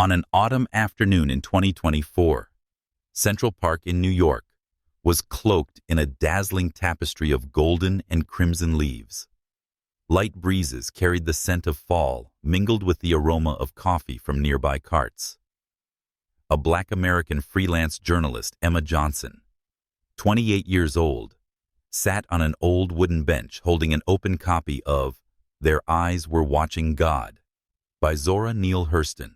On an autumn afternoon in 2024, Central Park in New York was cloaked in a dazzling tapestry of golden and crimson leaves. Light breezes carried the scent of fall, mingled with the aroma of coffee from nearby carts. A Black American freelance journalist, Emma Johnson, 28 years old, sat on an old wooden bench holding an open copy of Their Eyes Were Watching God by Zora Neale Hurston.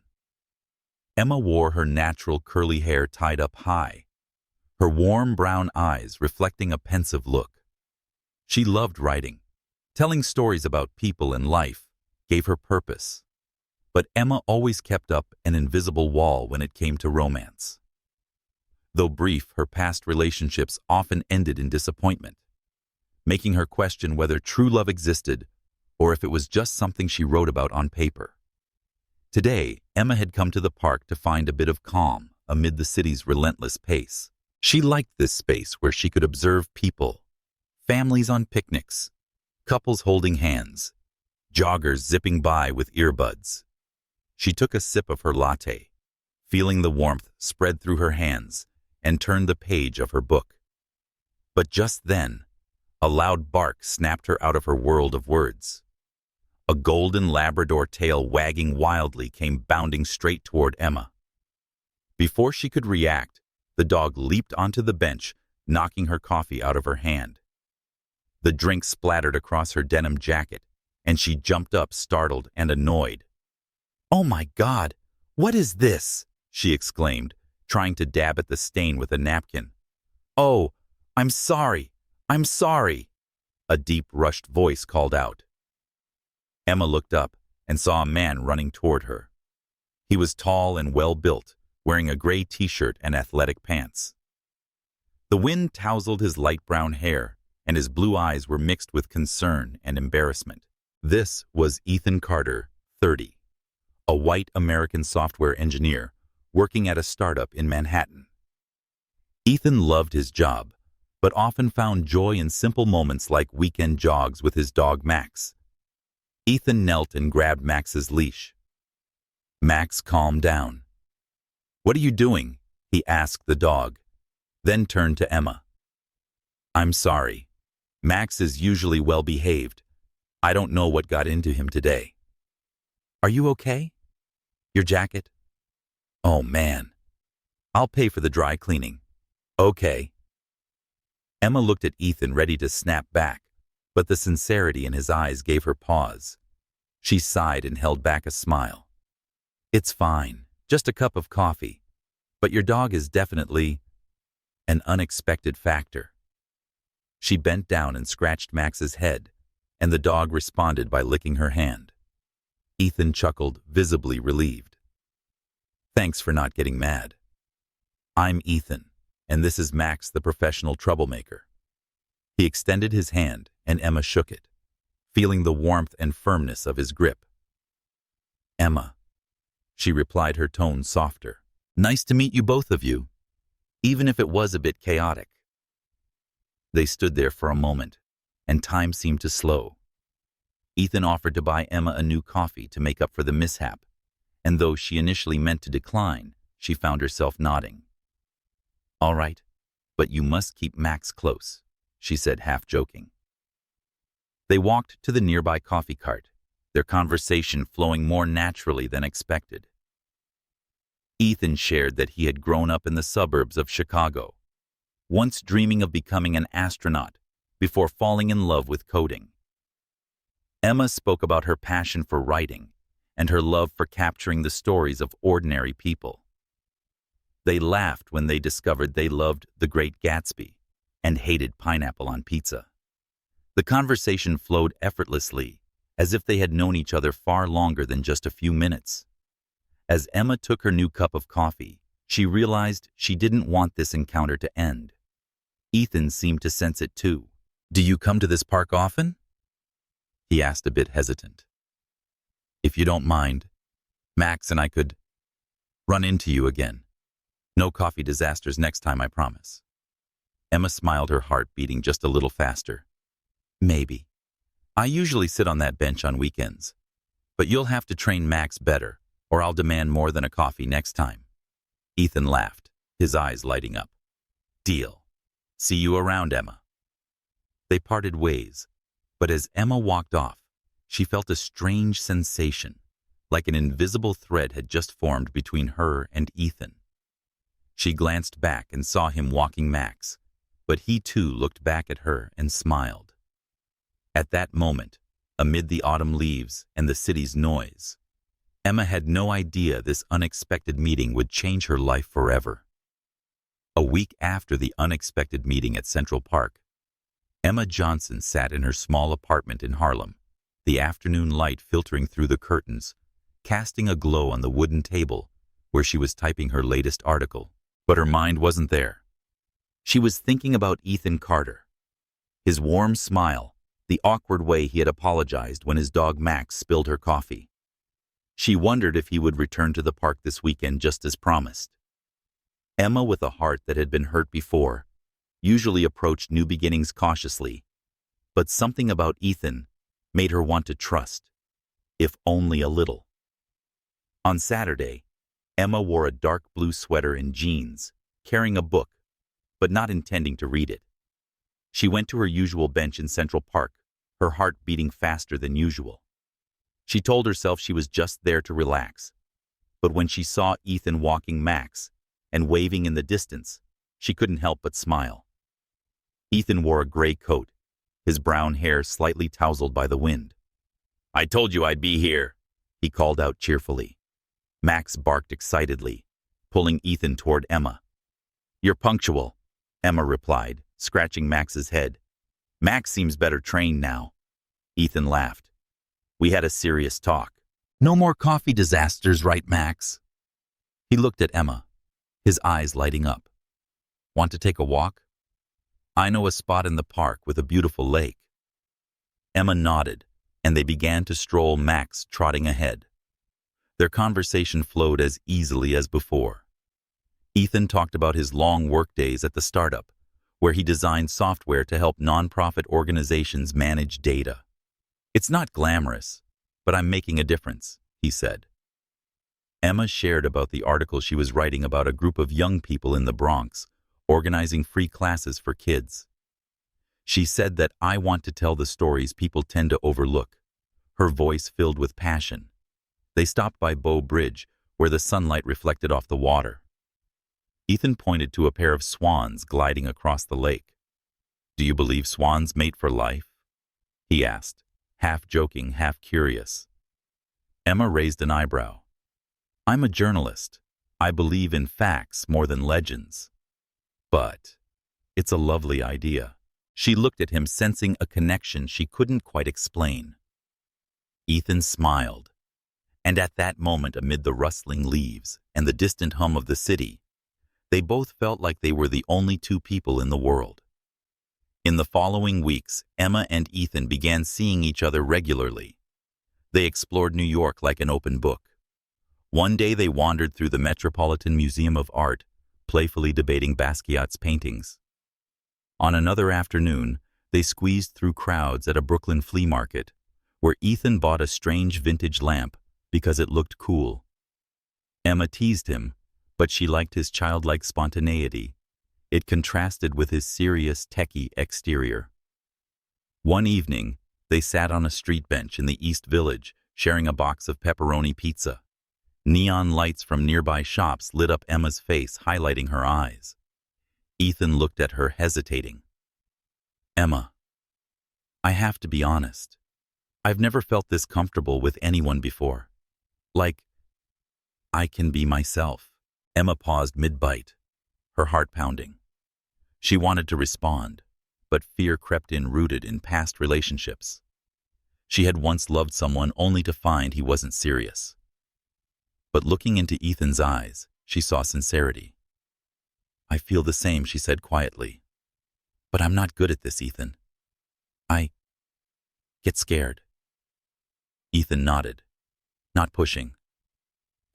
Emma wore her natural curly hair tied up high, her warm brown eyes reflecting a pensive look. She loved writing. Telling stories about people and life gave her purpose. But Emma always kept up an invisible wall when it came to romance. Though brief, her past relationships often ended in disappointment, making her question whether true love existed or if it was just something she wrote about on paper. Today, Emma had come to the park to find a bit of calm amid the city's relentless pace. She liked this space where she could observe people, families on picnics, couples holding hands, joggers zipping by with earbuds. She took a sip of her latte, feeling the warmth spread through her hands, and turned the page of her book. But just then, a loud bark snapped her out of her world of words. A golden Labrador tail wagging wildly came bounding straight toward Emma. Before she could react, the dog leaped onto the bench, knocking her coffee out of her hand. The drink splattered across her denim jacket, and she jumped up, startled and annoyed. "Oh my God, what is this?" she exclaimed, trying to dab at the stain with a napkin. "Oh, I'm sorry, I'm sorry," a deep, rushed voice called out. Emma looked up and saw a man running toward her. He was tall and well-built, wearing a gray t-shirt and athletic pants. The wind tousled his light brown hair, and his blue eyes were mixed with concern and embarrassment. This was Ethan Carter, 30, a white American software engineer working at a startup in Manhattan. Ethan loved his job, but often found joy in simple moments like weekend jogs with his dog Max. Ethan knelt and grabbed Max's leash. Max calmed down. "What are you doing?" he asked the dog, then turned to Emma. "I'm sorry. Max is usually well-behaved. I don't know what got into him today." "Are you okay? Your jacket?" "Oh, man. I'll pay for the dry cleaning." "Okay." Emma looked at Ethan, ready to snap back, but the sincerity in his eyes gave her pause. She sighed and held back a smile. "It's fine, just a cup of coffee. But your dog is definitely an unexpected factor." She bent down and scratched Max's head, and the dog responded by licking her hand. Ethan chuckled, visibly relieved. "Thanks for not getting mad. I'm Ethan, and this is Max, the professional troublemaker." He extended his hand, and Emma shook it, feeling the warmth and firmness of his grip. "Emma," she replied, her tone softer. "Nice to meet you, both of you, even if it was a bit chaotic." They stood there for a moment, and time seemed to slow. Ethan offered to buy Emma a new coffee to make up for the mishap, and though she initially meant to decline, she found herself nodding. "All right, but you must keep Max close," she said, half joking. They walked to the nearby coffee cart, their conversation flowing more naturally than expected. Ethan shared that he had grown up in the suburbs of Chicago, once dreaming of becoming an astronaut before falling in love with coding. Emma spoke about her passion for writing and her love for capturing the stories of ordinary people. They laughed when they discovered they loved The Great Gatsby and hated pineapple on pizza. The conversation flowed effortlessly, as if they had known each other far longer than just a few minutes. As Emma took her new cup of coffee, she realized she didn't want this encounter to end. Ethan seemed to sense it too. "Do you come to this park often?" he asked, a bit hesitant. "If you don't mind, Max and I could run into you again. No coffee disasters next time, I promise." Emma smiled, her heart beating just a little faster. "Maybe. I usually sit on that bench on weekends, but you'll have to train Max better, or I'll demand more than a coffee next time." Ethan laughed, his eyes lighting up. "Deal. See you around, Emma." They parted ways, but as Emma walked off, she felt a strange sensation, like an invisible thread had just formed between her and Ethan. She glanced back and saw him walking Max, but he too looked back at her and smiled. At that moment, amid the autumn leaves and the city's noise, Emma had no idea this unexpected meeting would change her life forever. A week after the unexpected meeting at Central Park, Emma Johnson sat in her small apartment in Harlem, the afternoon light filtering through the curtains, casting a glow on the wooden table where she was typing her latest article. But her mind wasn't there. She was thinking about Ethan Carter, his warm smile, the awkward way he had apologized when his dog Max spilled her coffee. She wondered if he would return to the park this weekend just as promised. Emma, with a heart that had been hurt before, usually approached new beginnings cautiously, but something about Ethan made her want to trust, if only a little. On Saturday, Emma wore a dark blue sweater and jeans, carrying a book, but not intending to read it. She went to her usual bench in Central Park, her heart beating faster than usual. She told herself she was just there to relax, but when she saw Ethan walking Max and waving in the distance, she couldn't help but smile. Ethan wore a gray coat, his brown hair slightly tousled by the wind. "I told you I'd be here," he called out cheerfully. Max barked excitedly, pulling Ethan toward Emma. "You're punctual," Emma replied, scratching Max's head. "Max seems better trained now." Ethan laughed. "We had a serious talk. No more coffee disasters, right, Max?" He looked at Emma, his eyes lighting up. "Want to take a walk? I know a spot in the park with a beautiful lake." Emma nodded, and they began to stroll, Max trotting ahead. Their conversation flowed as easily as before. Ethan talked about his long workdays at the startup, where he designed software to help nonprofit organizations manage data. "It's not glamorous, but I'm making a difference," he said. Emma shared about the article she was writing about a group of young people in the Bronx, organizing free classes for kids. She said that "I want to tell the stories people tend to overlook," her voice filled with passion. They stopped by Bow Bridge, where the sunlight reflected off the water. Ethan pointed to a pair of swans gliding across the lake. "Do you believe swans mate for life?" he asked, half joking, half curious. Emma raised an eyebrow. "I'm a journalist. I believe in facts more than legends. But it's a lovely idea." She looked at him, sensing a connection she couldn't quite explain. Ethan smiled. And at that moment, amid the rustling leaves and the distant hum of the city, they both felt like they were the only two people in the world. In the following weeks, Emma and Ethan began seeing each other regularly. They explored New York like an open book. One day they wandered through the Metropolitan Museum of Art, playfully debating Basquiat's paintings. On another afternoon, they squeezed through crowds at a Brooklyn flea market, where Ethan bought a strange vintage lamp because it looked cool. Emma teased him, but she liked his childlike spontaneity. It contrasted with his serious, techie exterior. One evening, they sat on a street bench in the East Village, sharing a box of pepperoni pizza. Neon lights from nearby shops lit up Emma's face, highlighting her eyes. Ethan looked at her, hesitating. "Emma, I have to be honest. I've never felt this comfortable with anyone before. Like, I can be myself." Emma paused mid-bite, her heart pounding. She wanted to respond, but fear crept in, rooted in past relationships. She had once loved someone only to find he wasn't serious. But looking into Ethan's eyes, she saw sincerity. "I feel the same," she said quietly. "But I'm not good at this, Ethan. I get scared." Ethan nodded, not pushing.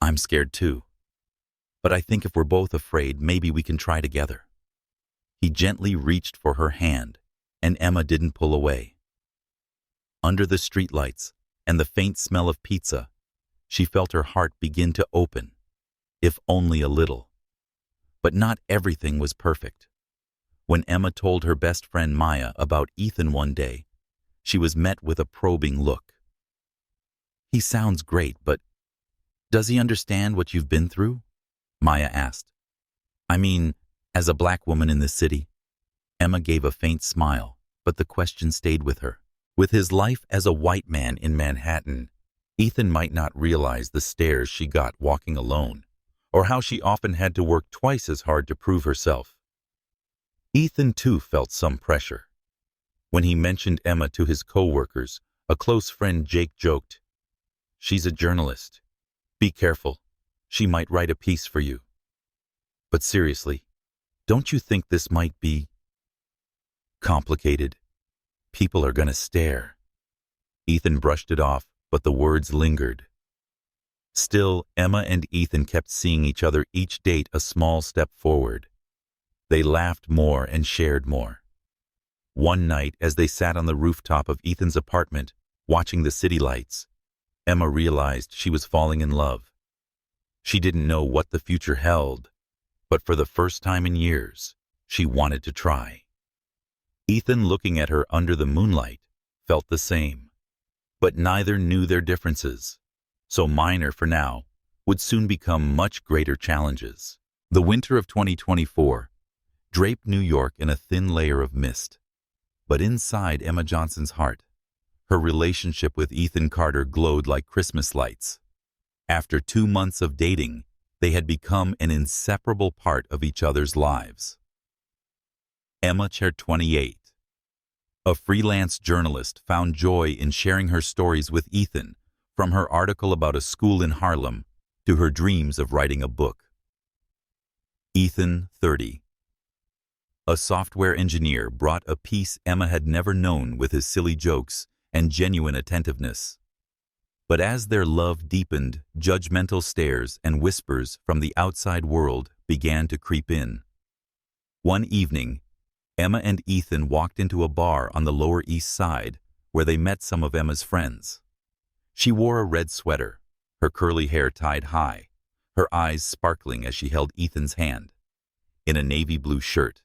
"I'm scared too. But I think if we're both afraid, maybe we can try together." He gently reached for her hand, and Emma didn't pull away. Under the streetlights and the faint smell of pizza, she felt her heart begin to open, if only a little. But not everything was perfect. When Emma told her best friend Maya about Ethan one day, she was met with a probing look. "He sounds great, but does he understand what you've been through?" Maya asked. "I mean, as a black woman in this city." Emma gave a faint smile, but the question stayed with her. With his life as a white man in Manhattan, Ethan might not realize the stares she got walking alone, or how she often had to work twice as hard to prove herself. Ethan too felt some pressure. When he mentioned Emma to his co-workers, a close friend Jake joked, "She's a journalist. Be careful. She might write a piece for you." But seriously, don't you think this might be complicated? People are gonna stare. Ethan brushed it off, but the words lingered. Still, Emma and Ethan kept seeing each other each date a small step forward. They laughed more and shared more. One night, as they sat on the rooftop of Ethan's apartment, watching the city lights, Emma realized she was falling in love. She didn't know what the future held, but for the first time in years, she wanted to try. Ethan, looking at her under the moonlight, felt the same. But neither knew their differences, so minor for now, would soon become much greater challenges. The winter of 2024 draped New York in a thin layer of mist. But inside Emma Johnson's heart, her relationship with Ethan Carter glowed like Christmas lights. After 2 months of dating, they had become an inseparable part of each other's lives. Emma, 28, a freelance journalist, found joy in sharing her stories with Ethan, from her article about a school in Harlem to her dreams of writing a book. Ethan, 30, a software engineer, brought a peace Emma had never known with his silly jokes and genuine attentiveness. But as their love deepened, judgmental stares and whispers from the outside world began to creep in. One evening, Emma and Ethan walked into a bar on the Lower East Side where they met some of Emma's friends. She wore a red sweater, her curly hair tied high, her eyes sparkling as she held Ethan's hand. In a navy blue shirt,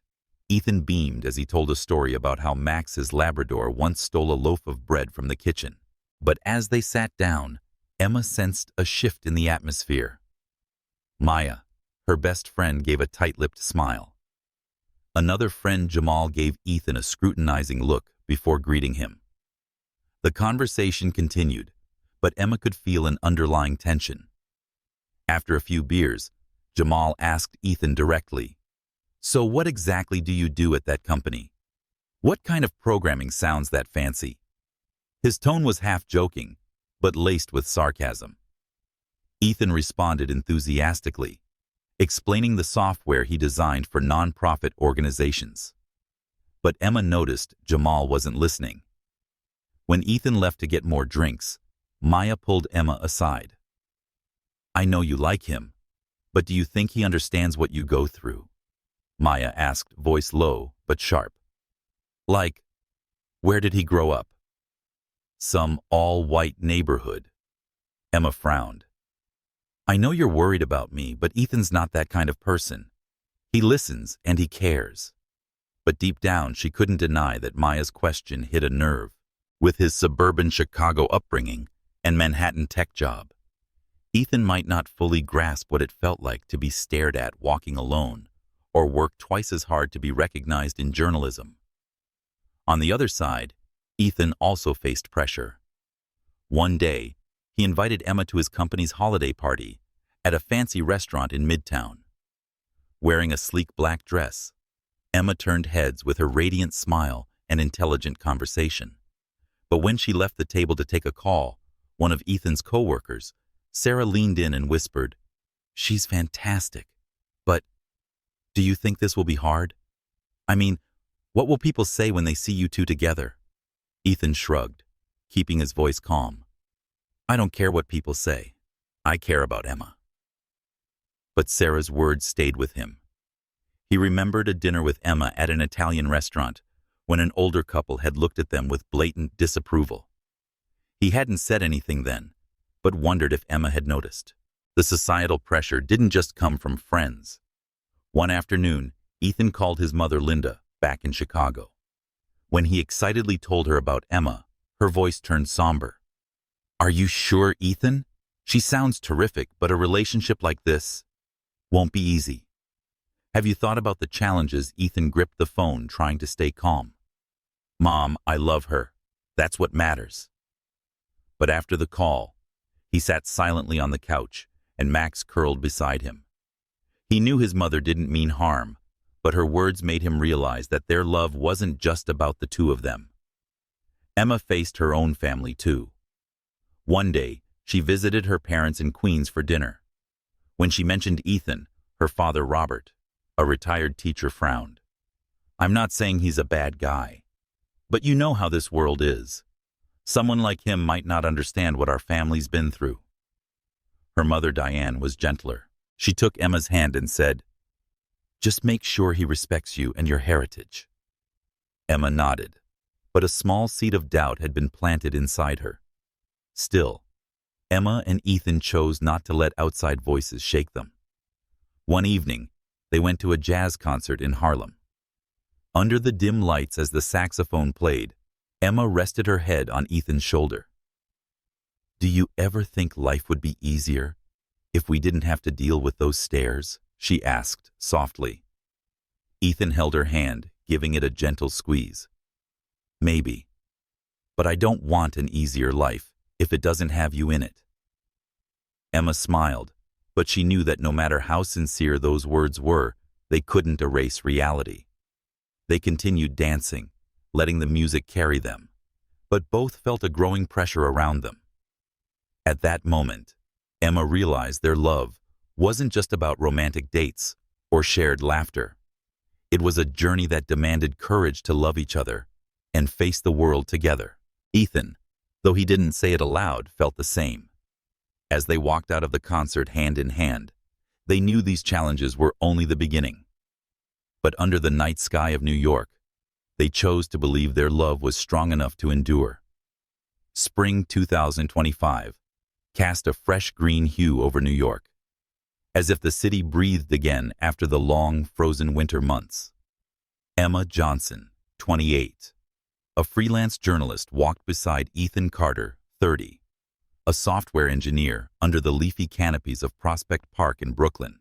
Ethan beamed as he told a story about how Max, his Labrador, once stole a loaf of bread from the kitchen. But as they sat down, Emma sensed a shift in the atmosphere. Maya, her best friend, gave a tight-lipped smile. Another friend, Jamal, gave Ethan a scrutinizing look before greeting him. The conversation continued, but Emma could feel an underlying tension. After a few beers, Jamal asked Ethan directly, "So what exactly do you do at that company? What kind of programming sounds that fancy?" His tone was half joking, but laced with sarcasm. Ethan responded enthusiastically, explaining the software he designed for non-profit organizations. But Emma noticed Jamal wasn't listening. When Ethan left to get more drinks, Maya pulled Emma aside. "I know you like him, but do you think he understands what you go through?" Maya asked, voice low but sharp. "Like, where did he grow up?" "Some all-white neighborhood." Emma frowned. "I know you're worried about me, but Ethan's not that kind of person. He listens and he cares." But deep down, she couldn't deny that Maya's question hit a nerve. With his suburban Chicago upbringing and Manhattan tech job, Ethan might not fully grasp what it felt like to be stared at walking alone, or work twice as hard to be recognized in journalism. On the other side, Ethan also faced pressure. One day, he invited Emma to his company's holiday party at a fancy restaurant in Midtown. Wearing a sleek black dress, Emma turned heads with her radiant smile and intelligent conversation. But when she left the table to take a call, one of Ethan's co-workers, Sarah, leaned in and whispered, "She's fantastic, but do you think this will be hard? I mean, what will people say when they see you two together?" Ethan shrugged, keeping his voice calm. "I don't care what people say. I care about Emma." But Sarah's words stayed with him. He remembered a dinner with Emma at an Italian restaurant when an older couple had looked at them with blatant disapproval. He hadn't said anything then, but wondered if Emma had noticed. The societal pressure didn't just come from friends. One afternoon, Ethan called his mother Linda, back in Chicago. When he excitedly told her about Emma, her voice turned somber. "Are you sure, Ethan? She sounds terrific, but a relationship like this won't be easy." "Have you thought about the challenges?" Ethan gripped the phone, trying to stay calm. "Mom, I love her. That's what matters." But after the call, he sat silently on the couch, and Max curled beside him. He knew his mother didn't mean harm, but her words made him realize that their love wasn't just about the two of them. Emma faced her own family too. One day, she visited her parents in Queens for dinner. When she mentioned Ethan, her father Robert, a retired teacher, frowned. "I'm not saying he's a bad guy, but you know how this world is. Someone like him might not understand what our family's been through." Her mother Diane was gentler. She took Emma's hand and said, "Just make sure he respects you and your heritage." Emma nodded, but a small seed of doubt had been planted inside her. Still, Emma and Ethan chose not to let outside voices shake them. One evening, they went to a jazz concert in Harlem. Under the dim lights as the saxophone played, Emma rested her head on Ethan's shoulder. "Do you ever think life would be easier if we didn't have to deal with those stares?" she asked softly. Ethan held her hand, giving it a gentle squeeze. "Maybe, but I don't want an easier life if it doesn't have you in it." Emma smiled, but she knew that no matter how sincere those words were, they couldn't erase reality. They continued dancing, letting the music carry them, but both felt a growing pressure around them. At that moment, Emma realized their love wasn't just about romantic dates or shared laughter. It was a journey that demanded courage to love each other and face the world together. Ethan, though he didn't say it aloud, felt the same. As they walked out of the concert hand in hand, they knew these challenges were only the beginning. But under the night sky of New York, they chose to believe their love was strong enough to endure. Spring 2025 cast a fresh green hue over New York, as if the city breathed again after the long, frozen winter months. Emma Johnson, 28, a freelance journalist, walked beside Ethan Carter, 30, a software engineer, under the leafy canopies of Prospect Park in Brooklyn.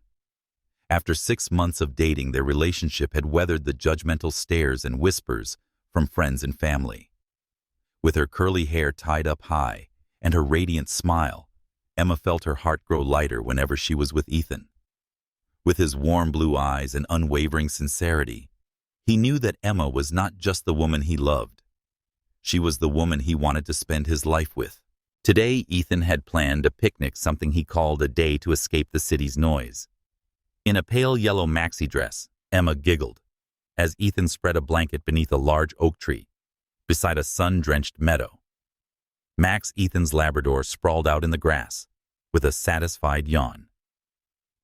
After 6 months of dating, their relationship had weathered the judgmental stares and whispers from friends and family. With her curly hair tied up high and her radiant smile, Emma felt her heart grow lighter whenever she was with Ethan. With his warm blue eyes and unwavering sincerity, he knew that Emma was not just the woman he loved. She was the woman he wanted to spend his life with. Today, Ethan had planned a picnic, something he called a day to escape the city's noise. In a pale yellow maxi dress, Emma giggled as Ethan spread a blanket beneath a large oak tree beside a sun-drenched meadow. Max, Ethan's Labrador, sprawled out in the grass with a satisfied yawn.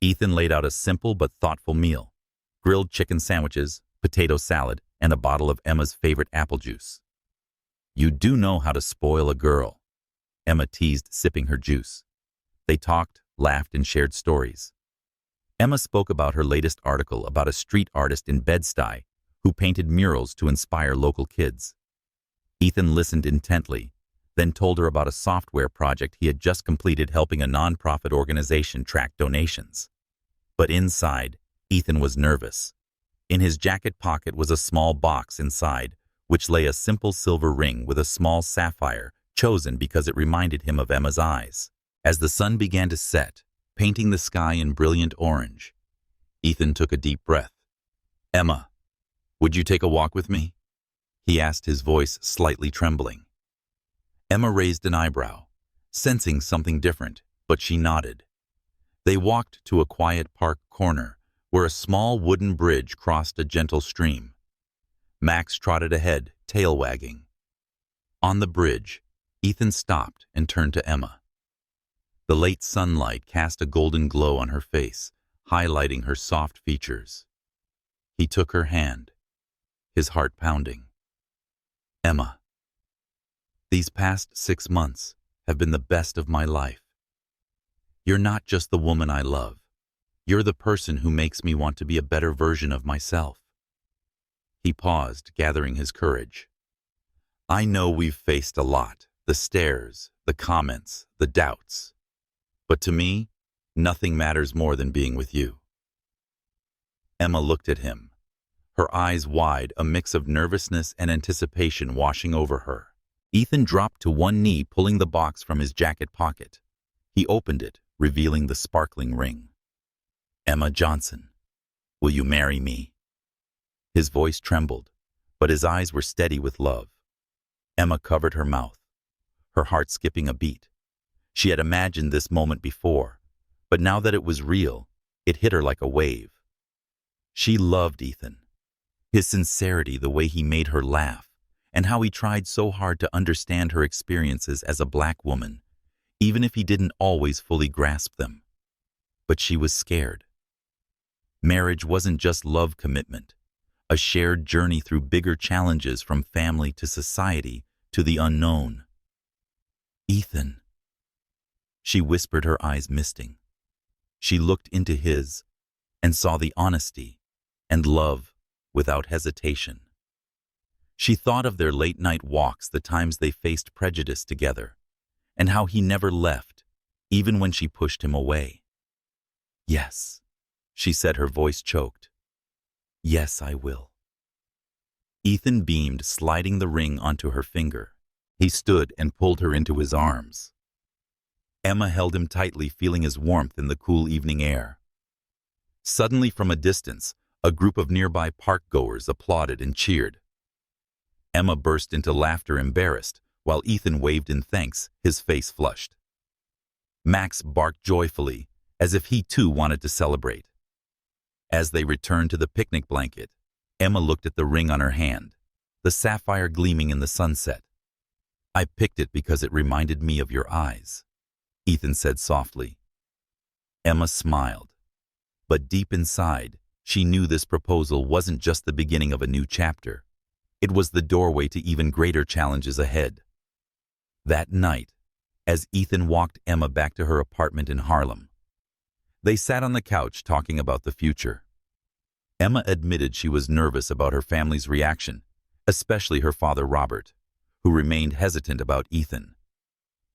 Ethan laid out a simple but thoughtful meal: grilled chicken sandwiches, potato salad, and a bottle of Emma's favorite apple juice. "You do know how to spoil a girl," Emma teased, sipping her juice. They talked, laughed, and shared stories. Emma spoke about her latest article about a street artist in Bed-Stuy who painted murals to inspire local kids. Ethan listened intently, then told her about a software project he had just completed helping a nonprofit organization track donations. But inside, Ethan was nervous. In his jacket pocket was a small box inside, which lay a simple silver ring with a small sapphire, chosen because it reminded him of Emma's eyes. As the sun began to set, painting the sky in brilliant orange, Ethan took a deep breath. "Emma, would you take a walk with me?" he asked, his voice slightly trembling. Emma raised an eyebrow, sensing something different, but she nodded. They walked to a quiet park corner where a small wooden bridge crossed a gentle stream. Max trotted ahead, tail wagging. On the bridge, Ethan stopped and turned to Emma. The late sunlight cast a golden glow on her face, highlighting her soft features. He took her hand, his heart pounding. "Emma, these past 6 months have been the best of my life." You're not just the woman I love. You're the person who makes me want to be a better version of myself." He paused, gathering his courage. "I know we've faced a lot, the stares, the comments, the doubts. But to me, nothing matters more than being with you." Emma looked at him, her eyes wide, a mix of nervousness and anticipation washing over her. Ethan dropped to one knee, pulling the box from his jacket pocket. He opened it, revealing the sparkling ring. "Emma Johnson, will you marry me?" His voice trembled, but his eyes were steady with love. Emma covered her mouth, her heart skipping a beat. She had imagined this moment before, but now that it was real, it hit her like a wave. She loved Ethan. His sincerity, the way he made her laugh, and how he tried so hard to understand her experiences as a black woman, even if he didn't always fully grasp them. But she was scared. Marriage wasn't just love commitment, a shared journey through bigger challenges from family to society to the unknown. "Ethan," she whispered, her eyes misting. She looked into his and saw the honesty and love without hesitation. She thought of their late-night walks, the times they faced prejudice together, and how he never left, even when she pushed him away. "Yes," she said, her voice choked. "Yes, I will." Ethan beamed, sliding the ring onto her finger. He stood and pulled her into his arms. Emma held him tightly, feeling his warmth in the cool evening air. Suddenly, from a distance, a group of nearby park-goers applauded and cheered. Emma burst into laughter, embarrassed, while Ethan waved in thanks, his face flushed. Max barked joyfully, as if he too wanted to celebrate. As they returned to the picnic blanket, Emma looked at the ring on her hand, the sapphire gleaming in the sunset. "I picked it because it reminded me of your eyes," Ethan said softly. Emma smiled, but deep inside, she knew this proposal wasn't just the beginning of a new chapter. It was the doorway to even greater challenges ahead. That night, as Ethan walked Emma back to her apartment in Harlem, they sat on the couch talking about the future. Emma admitted she was nervous about her family's reaction, especially her father Robert, who remained hesitant about Ethan.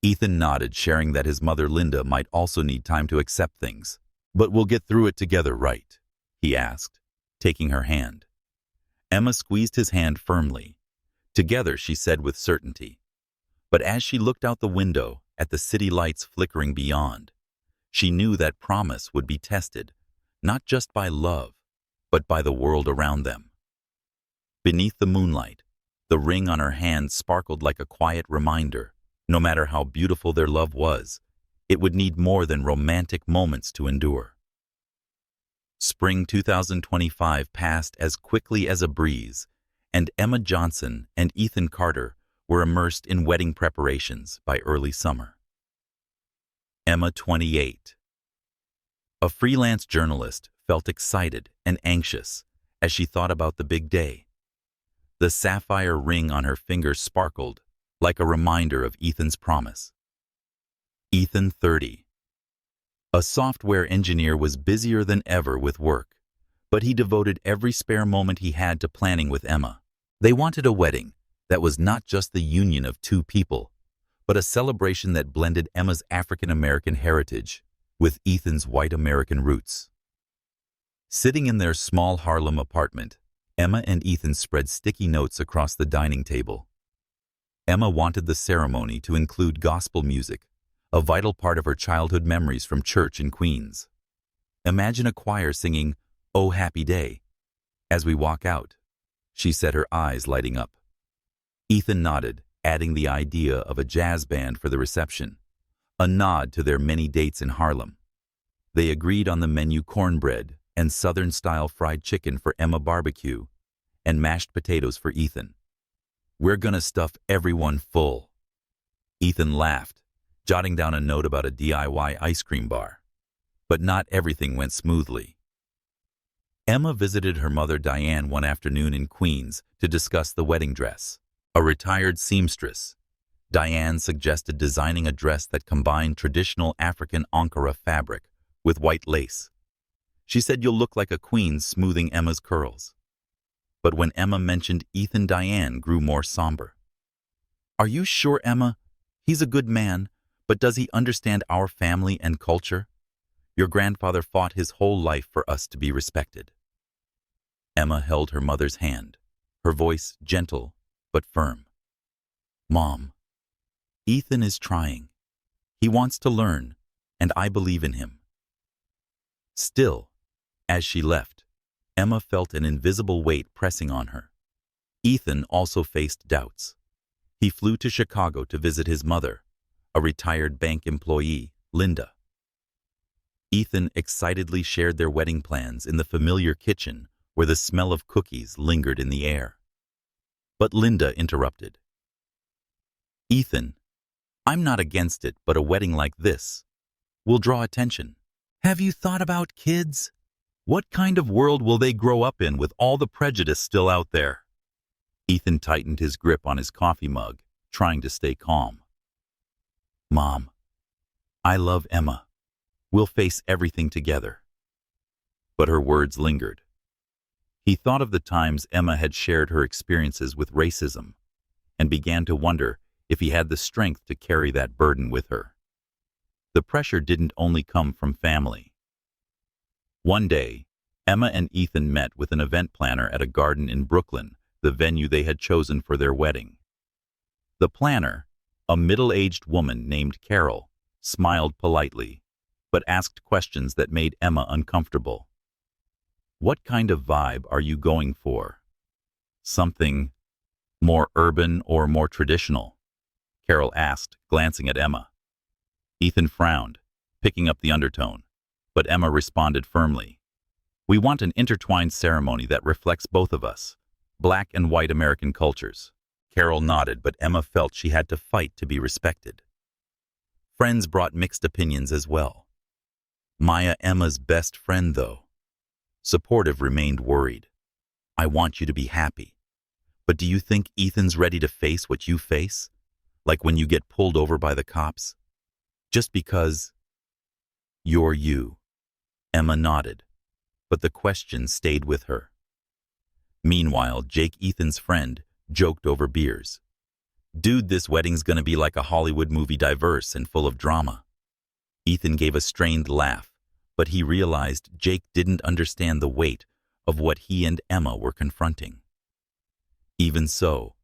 Ethan nodded, sharing that his mother Linda might also need time to accept things. "But we'll get through it together, right?" he asked, taking her hand. Emma squeezed his hand firmly. "Together," she said with certainty. But as she looked out the window at the city lights flickering beyond, she knew that promise would be tested, not just by love, but by the world around them. Beneath the moonlight, the ring on her hand sparkled like a quiet reminder. No matter how beautiful their love was, it would need more than romantic moments to endure. Spring 2025 passed as quickly as a breeze, and Emma Johnson and Ethan Carter were immersed in wedding preparations by early summer. Emma, 28. A freelance journalist, felt excited and anxious as she thought about the big day. The sapphire ring on her finger sparkled like a reminder of Ethan's promise. Ethan, 30. A software engineer, was busier than ever with work, but he devoted every spare moment he had to planning with Emma. They wanted a wedding that was not just the union of two people, but a celebration that blended Emma's African-American heritage with Ethan's white American roots. Sitting in their small Harlem apartment, Emma and Ethan spread sticky notes across the dining table. Emma wanted the ceremony to include gospel music, a vital part of her childhood memories from church in Queens. "Imagine a choir singing, 'Oh Happy Day,' as we walk out," she said, her eyes lighting up. Ethan nodded, adding the idea of a jazz band for the reception, a nod to their many dates in Harlem. They agreed on the menu: cornbread and Southern-style fried chicken for Emma, barbecue, and mashed potatoes for Ethan. "We're gonna stuff everyone full." Ethan laughed, jotting down a note about a DIY ice cream bar. But not everything went smoothly. Emma visited her mother Diane one afternoon in Queens to discuss the wedding dress. A retired seamstress, Diane suggested designing a dress that combined traditional African Ankara fabric with white lace. She said, "You'll look like a queen smoothing Emma's curls." But when Emma mentioned Ethan, Diane grew more somber. "Are you sure, Emma? He's a good man, but does he understand our family and culture? Your grandfather fought his whole life for us to be respected." Emma held her mother's hand, her voice gentle but firm. "Mom, Ethan is trying. He wants to learn, and I believe in him." Still, as she left, Emma felt an invisible weight pressing on her. Ethan also faced doubts. He flew to Chicago to visit his mother, a retired bank employee, Linda. Ethan excitedly shared their wedding plans in the familiar kitchen where the smell of cookies lingered in the air. But Linda interrupted. "Ethan, I'm not against it, but a wedding like this will draw attention. Have you thought about kids? What kind of world will they grow up in with all the prejudice still out there?" Ethan tightened his grip on his coffee mug, trying to stay calm. "Mom, I love Emma. We'll face everything together." But her words lingered. He thought of the times Emma had shared her experiences with racism and began to wonder if he had the strength to carry that burden with her. The pressure didn't only come from family. One day, Emma and Ethan met with an event planner at a garden in Brooklyn, the venue they had chosen for their wedding. The planner, a middle-aged woman named Carol, smiled politely, but asked questions that made Emma uncomfortable. "What kind of vibe are you going for? Something more urban or more traditional?" Carol asked, glancing at Emma. Ethan frowned, picking up the undertone, but Emma responded firmly. "We want an intertwined ceremony that reflects both of us, Black and white American cultures." Carol nodded, but Emma felt she had to fight to be respected. Friends brought mixed opinions as well. Maya, Emma's best friend, though, supportive, remained worried. "I want you to be happy. But do you think Ethan's ready to face what you face? Like when you get pulled over by the cops? Just because you're you?" Emma nodded, but the question stayed with her. Meanwhile, Jake, Ethan's friend, joked over beers. "Dude, this wedding's gonna be like a Hollywood movie, diverse and full of drama." Ethan gave a strained laugh, but he realized Jake didn't understand the weight of what he and Emma were confronting. Even so,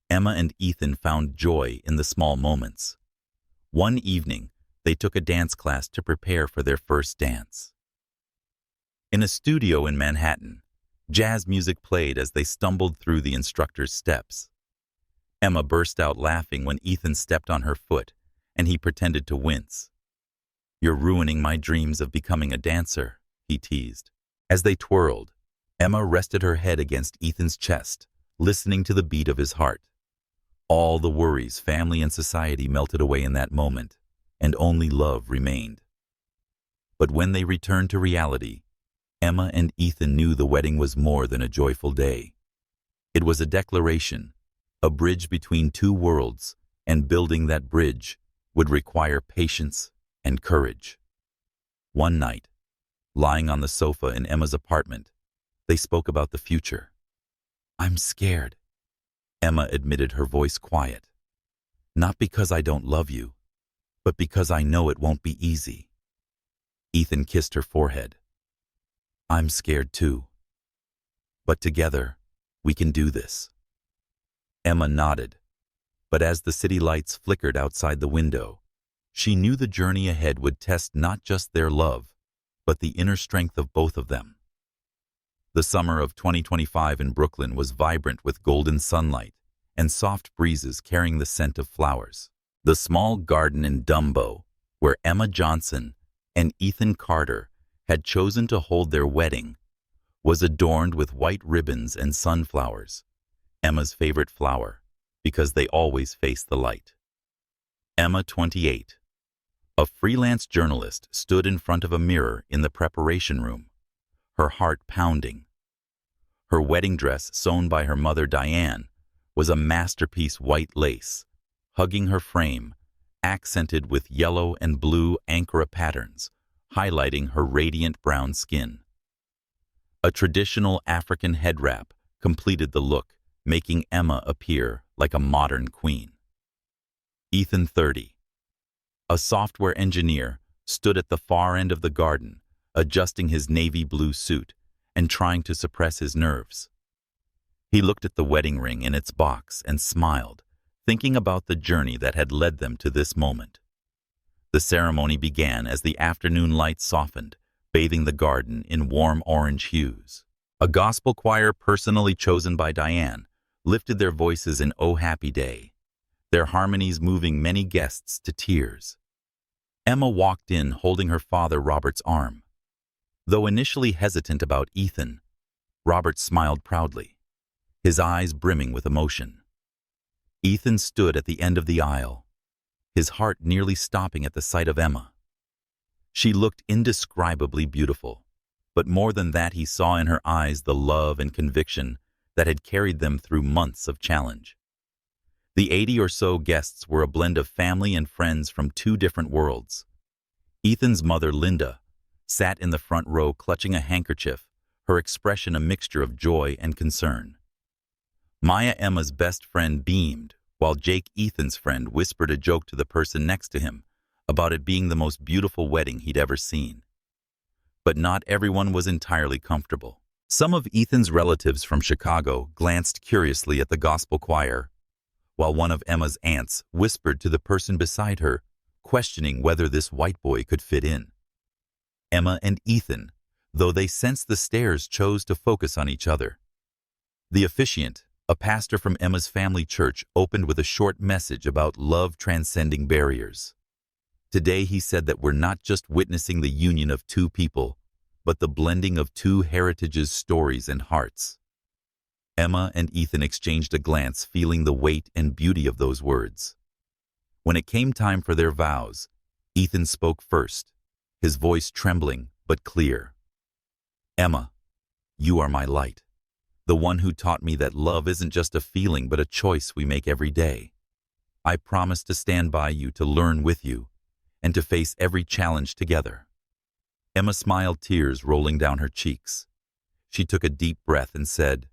Emma and Ethan found joy in the small moments. One evening, they took a dance class to prepare for their first dance. In a studio in Manhattan, jazz music played as they stumbled through the instructor's steps. Emma burst out laughing when Ethan stepped on her foot, and he pretended to wince. "You're ruining my dreams of becoming a dancer," he teased. As they twirled, Emma rested her head against Ethan's chest, listening to the beat of his heart. All the worries, family and society melted away in that moment, and only love remained. But when they returned to reality, Emma and Ethan knew the wedding was more than a joyful day. It was a declaration, a bridge between two worlds, and building that bridge would require patience and courage. One night, lying on the sofa in Emma's apartment, they spoke about the future. "I'm scared," Emma admitted, her voice quiet. "Not because I don't love you, but because I know it won't be easy." Ethan kissed her forehead. "I'm scared too. But together, we can do this." Emma nodded, but as the city lights flickered outside the window, she knew the journey ahead would test not just their love, but the inner strength of both of them. The summer of 2025 in Brooklyn was vibrant with golden sunlight and soft breezes carrying the scent of flowers. The small garden in Dumbo, where Emma Johnson and Ethan Carter had chosen to hold their wedding, was adorned with white ribbons and sunflowers, Emma's favorite flower, because they always face the light. Emma, 28, a freelance journalist, stood in front of a mirror in the preparation room, her heart pounding. Her wedding dress, sewn by her mother Diane, was a masterpiece white lace, hugging her frame, accented with yellow and blue ankara patterns, highlighting her radiant brown skin. A traditional African head wrap completed the look, making Emma appear like a modern queen. Ethan, 30, a software engineer, stood at the far end of the garden, adjusting his navy blue suit and trying to suppress his nerves. He looked at the wedding ring in its box and smiled, thinking about the journey that had led them to this moment. The ceremony began as the afternoon light softened, bathing the garden in warm orange hues. A gospel choir personally chosen by Diane lifted their voices in "O Happy Day," their harmonies moving many guests to tears. Emma walked in holding her father Robert's arm. Though initially hesitant about Ethan, Robert smiled proudly, his eyes brimming with emotion. Ethan stood at the end of the aisle, his heart nearly stopping at the sight of Emma. She looked indescribably beautiful, but more than that, he saw in her eyes the love and conviction that had carried them through months of challenge. The 80 or so guests were a blend of family and friends from two different worlds. Ethan's mother, Linda, sat in the front row clutching a handkerchief, her expression a mixture of joy and concern. Maya, Emma's best friend, beamed, while Jake, Ethan's friend, whispered a joke to the person next to him about it being the most beautiful wedding he'd ever seen. But not everyone was entirely comfortable. Some of Ethan's relatives from Chicago glanced curiously at the gospel choir, while one of Emma's aunts whispered to the person beside her, questioning whether this white boy could fit in. Emma and Ethan, though they sensed the stares, chose to focus on each other. The officiant, a pastor from Emma's family church, opened with a short message about love transcending barriers. Today he said that we're not just witnessing the union of two people, but the blending of two heritages, stories, and hearts. Emma and Ethan exchanged a glance, feeling the weight and beauty of those words. When it came time for their vows, Ethan spoke first, his voice trembling but clear. "Emma, you are my light, the one who taught me that love isn't just a feeling but a choice we make every day. I promise to stand by you, to learn with you, and to face every challenge together." Emma smiled, tears rolling down her cheeks. She took a deep breath and said,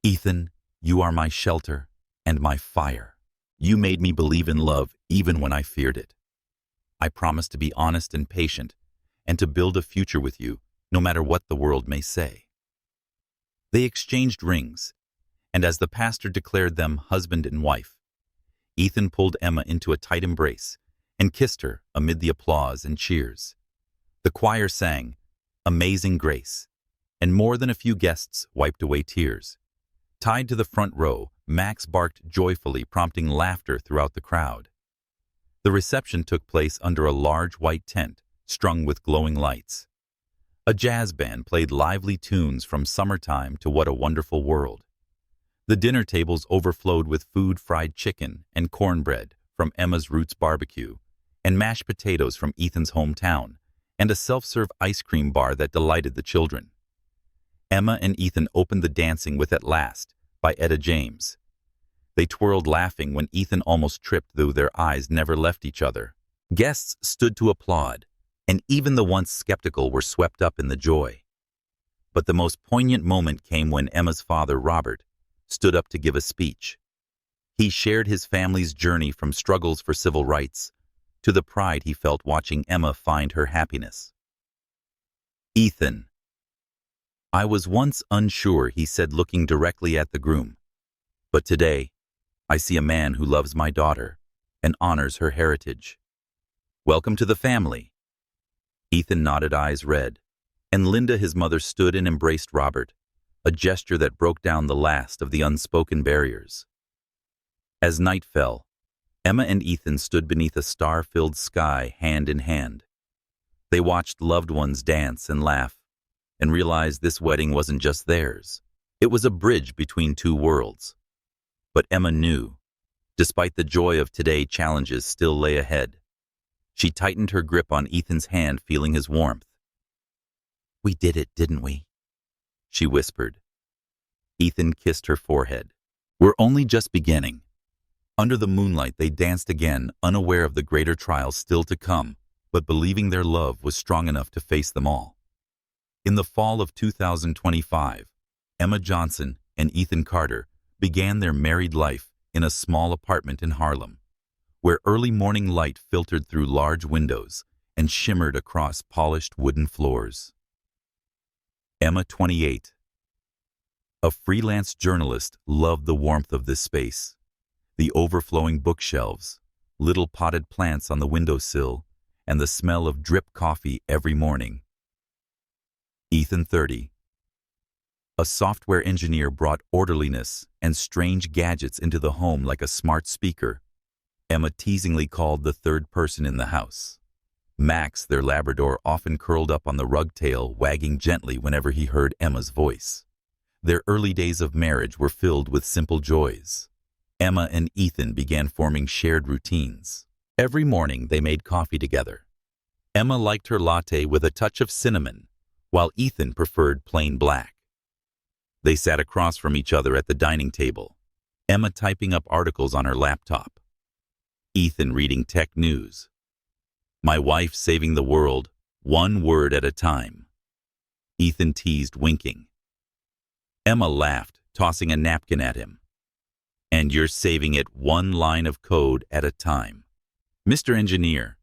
"Ethan, you are my shelter and my fire. You made me believe in love even when I feared it. I promise to be honest and patient, and to build a future with you, no matter what the world may say." They exchanged rings, and as the pastor declared them husband and wife, Ethan pulled Emma into a tight embrace and kissed her amid the applause and cheers. The choir sang "Amazing Grace," and more than a few guests wiped away tears. Tied to the front row, Max barked joyfully, prompting laughter throughout the crowd. The reception took place under a large white tent, strung with glowing lights. A jazz band played lively tunes from "Summertime" to "What a Wonderful World." The dinner tables overflowed with food, fried chicken and cornbread from Emma's Roots Barbecue, and mashed potatoes from Ethan's hometown, and a self-serve ice cream bar that delighted the children. Emma and Ethan opened the dancing with "At Last" by Etta James. They twirled, laughing when Ethan almost tripped, though their eyes never left each other. Guests stood to applaud, and even the once skeptical were swept up in the joy. But the most poignant moment came when Emma's father, Robert, stood up to give a speech. He shared his family's journey from struggles for civil rights to the pride he felt watching Emma find her happiness. "Ethan, I was once unsure," he said, looking directly at the groom. "But today, I see a man who loves my daughter and honors her heritage. Welcome to the family." Ethan nodded, eyes red, and Linda, his mother, stood and embraced Robert, a gesture that broke down the last of the unspoken barriers. As night fell, Emma and Ethan stood beneath a star-filled sky, hand in hand. They watched loved ones dance and laugh, and realized this wedding wasn't just theirs. It was a bridge between two worlds. But Emma knew, despite the joy of today, challenges still lay ahead. She tightened her grip on Ethan's hand, feeling his warmth. "We did it, didn't we?" she whispered. Ethan kissed her forehead. "We're only just beginning." Under the moonlight, they danced again, unaware of the greater trials still to come, but believing their love was strong enough to face them all. In the fall of 2025, Emma Johnson and Ethan Carter began their married life in a small apartment in Harlem, where early morning light filtered through large windows and shimmered across polished wooden floors. Emma, 28. A freelance journalist, loved the warmth of this space. The overflowing bookshelves, little potted plants on the windowsill, and the smell of drip coffee every morning. Ethan, 30. A software engineer brought orderliness and strange gadgets into the home like a smart speaker. Emma teasingly called the third person in the house. Max, their Labrador, often curled up on the rug tail, wagging gently whenever he heard Emma's voice. Their early days of marriage were filled with simple joys. Emma and Ethan began forming shared routines. Every morning they made coffee together. Emma liked her latte with a touch of cinnamon, while Ethan preferred plain black. They sat across from each other at the dining table, Emma typing up articles on her laptop, Ethan reading tech news. My wife saving the world, one word at a time. Ethan teased, winking. Emma laughed, tossing a napkin at him. And you're saving it one line of code at a time. Mr. Engineer.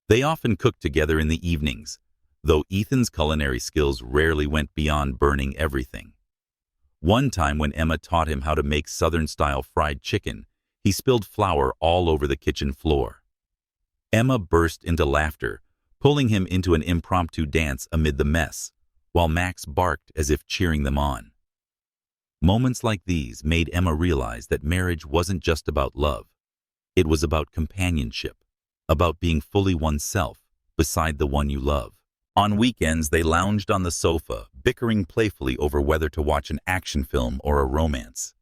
They often cooked together in the evenings, though Ethan's culinary skills rarely went beyond burning everything. One time when Emma taught him how to make Southern-style fried chicken, he spilled flour all over the kitchen floor. Emma burst into laughter, pulling him into an impromptu dance amid the mess, while Max barked as if cheering them on. Moments like these made Emma realize that marriage wasn't just about love. It was about companionship, about being fully oneself beside the one you love. On weekends, they lounged on the sofa, bickering playfully over whether to watch an action film or a romance.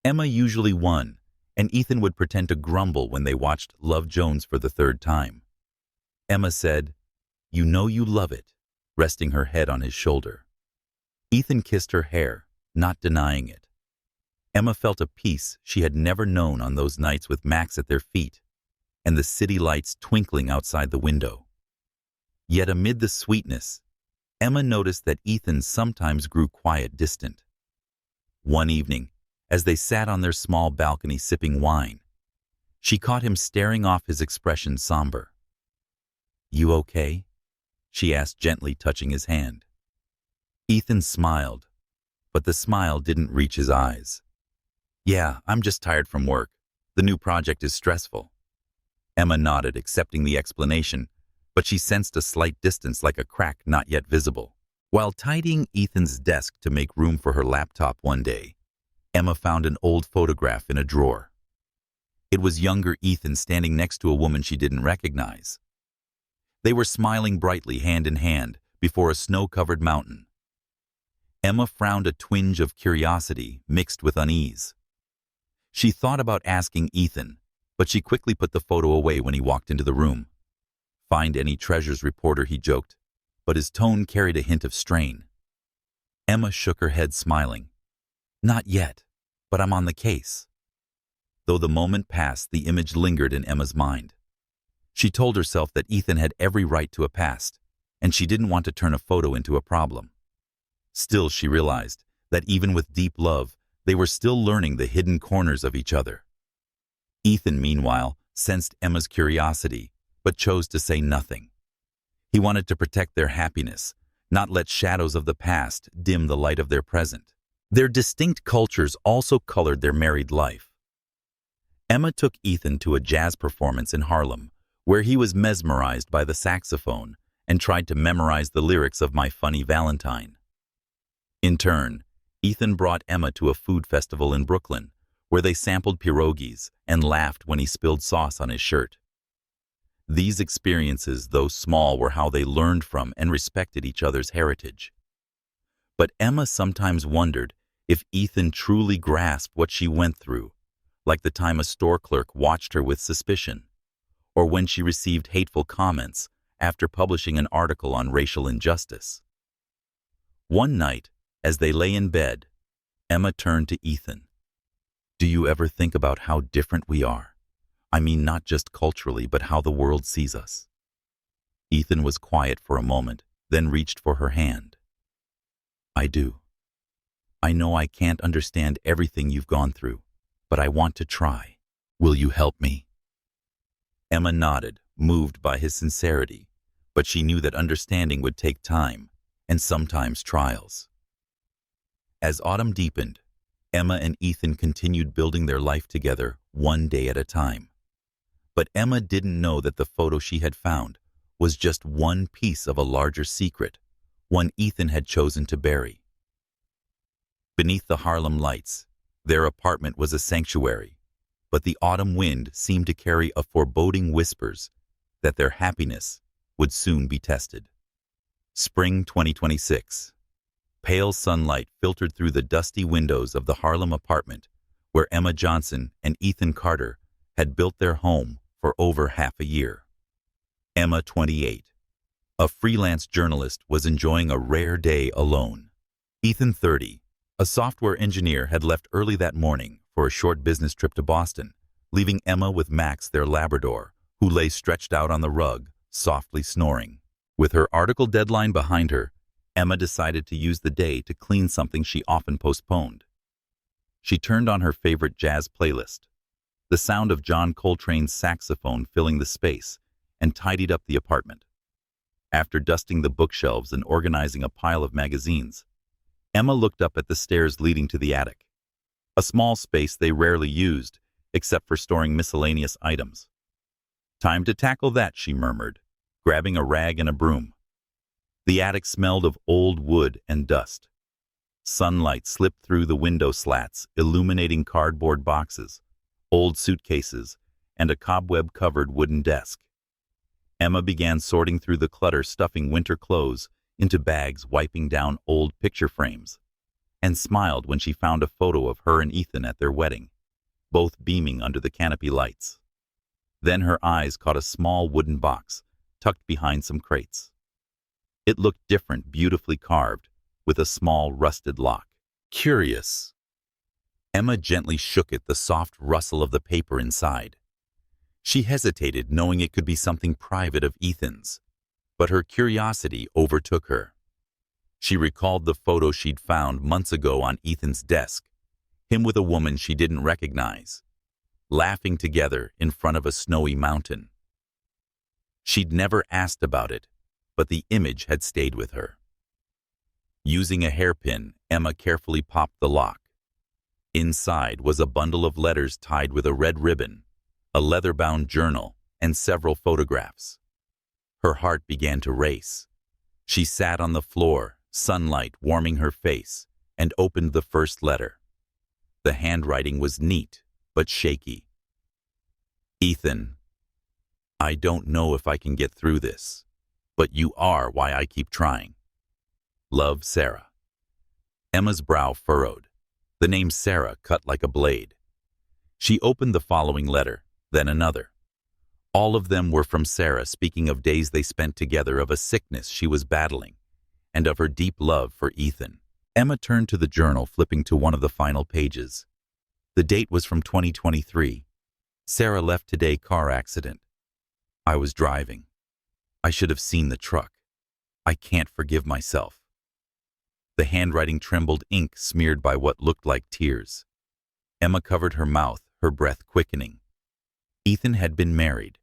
Emma usually won, and Ethan would pretend to grumble when they watched Love Jones for the third time. Emma said, "You know you love it," resting her head on his shoulder. Ethan kissed her hair, not denying it. Emma felt a peace she had never known on those nights with Max at their feet, and the city lights twinkling outside the window. Yet amid the sweetness, Emma noticed that Ethan sometimes grew quiet, distant. One evening, as they sat on their small balcony sipping wine, she caught him staring off, his expression somber. "You okay?" she asked, gently touching his hand. Ethan smiled, but the smile didn't reach his eyes. "Yeah, I'm just tired from work. The new project is stressful." Emma nodded, accepting the explanation, but she sensed a slight distance, like a crack not yet visible. While tidying Ethan's desk to make room for her laptop one day, Emma found an old photograph in a drawer. It was younger Ethan standing next to a woman she didn't recognize. They were smiling brightly, hand in hand, before a snow-covered mountain. Emma frowned, a twinge of curiosity mixed with unease. She thought about asking Ethan, but she quickly put the photo away when he walked into the room. "Find any treasures, reporter," he joked, but his tone carried a hint of strain. Emma shook her head, smiling. "Not yet, but I'm on the case." Though the moment passed, the image lingered in Emma's mind. She told herself that Ethan had every right to a past, and she didn't want to turn a photo into a problem. Still, she realized that even with deep love, they were still learning the hidden corners of each other. Ethan, meanwhile, sensed Emma's curiosity, but chose to say nothing. He wanted to protect their happiness, not let shadows of the past dim the light of their present. Their distinct cultures also colored their married life. Emma took Ethan to a jazz performance in Harlem, where he was mesmerized by the saxophone and tried to memorize the lyrics of My Funny Valentine. In turn, Ethan brought Emma to a food festival in Brooklyn, where they sampled pierogies and laughed when he spilled sauce on his shirt. These experiences, though small, were how they learned from and respected each other's heritage. But Emma sometimes wondered if Ethan truly grasped what she went through, like the time a store clerk watched her with suspicion, or when she received hateful comments after publishing an article on racial injustice. One night, as they lay in bed, Emma turned to Ethan. Do you ever think about how different we are? I mean, not just culturally, but how the world sees us. Ethan was quiet for a moment, then reached for her hand. I do. I know I can't understand everything you've gone through, but I want to try. Will you help me? Emma nodded, moved by his sincerity, but she knew that understanding would take time, and sometimes trials. As autumn deepened, Emma and Ethan continued building their life together, one day at a time. But Emma didn't know that the photo she had found was just one piece of a larger secret, one Ethan had chosen to bury. Beneath the Harlem lights, their apartment was a sanctuary, but the autumn wind seemed to carry a foreboding whispers that their happiness would soon be tested. Spring 2026. Pale sunlight filtered through the dusty windows of the Harlem apartment where Emma Johnson and Ethan Carter had built their home for over half a year. Emma, 28, a freelance journalist, was enjoying a rare day alone. Ethan, 30, a software engineer, had left early that morning for a short business trip to Boston, leaving Emma with Max, their Labrador, who lay stretched out on the rug, softly snoring. With her article deadline behind her, Emma decided to use the day to clean something she often postponed. She turned on her favorite jazz playlist, the sound of John Coltrane's saxophone filling the space, and tidied up the apartment. After dusting the bookshelves and organizing a pile of magazines, Emma looked up at the stairs leading to the attic, a small space they rarely used, except for storing miscellaneous items. Time to tackle that, she murmured, grabbing a rag and a broom. The attic smelled of old wood and dust. Sunlight slipped through the window slats, illuminating cardboard boxes, old suitcases, and a cobweb-covered wooden desk. Emma began sorting through the clutter, stuffing winter clothes into bags, wiping down old picture frames, and smiled when she found a photo of her and Ethan at their wedding, both beaming under the canopy lights. Then her eyes caught a small wooden box, tucked behind some crates. It looked different, beautifully carved, with a small rusted lock. Curious. Emma gently shook it, the soft rustle of the paper inside. She hesitated, knowing it could be something private of Ethan's, but her curiosity overtook her. She recalled the photo she'd found months ago on Ethan's desk, him with a woman she didn't recognize, laughing together in front of a snowy mountain. She'd never asked about it, but the image had stayed with her. Using a hairpin, Emma carefully popped the lock. Inside was a bundle of letters tied with a red ribbon, a leather-bound journal, and several photographs. Her heart began to race. She sat on the floor, sunlight warming her face, and opened the first letter. The handwriting was neat, but shaky. Ethan, I don't know if I can get through this, but you are why I keep trying. Love, Sarah. Emma's brow furrowed. The name Sarah cut like a blade. She opened the following letter, then another. All of them were from Sarah, speaking of days they spent together, of a sickness she was battling, and of her deep love for Ethan. Emma turned to the journal, flipping to one of the final pages. The date was from 2023. Sarah left today, car accident. I was driving. I should have seen the truck. I can't forgive myself. The handwriting trembled, ink smeared by what looked like tears. Emma covered her mouth, her breath quickening. Ethan had been married.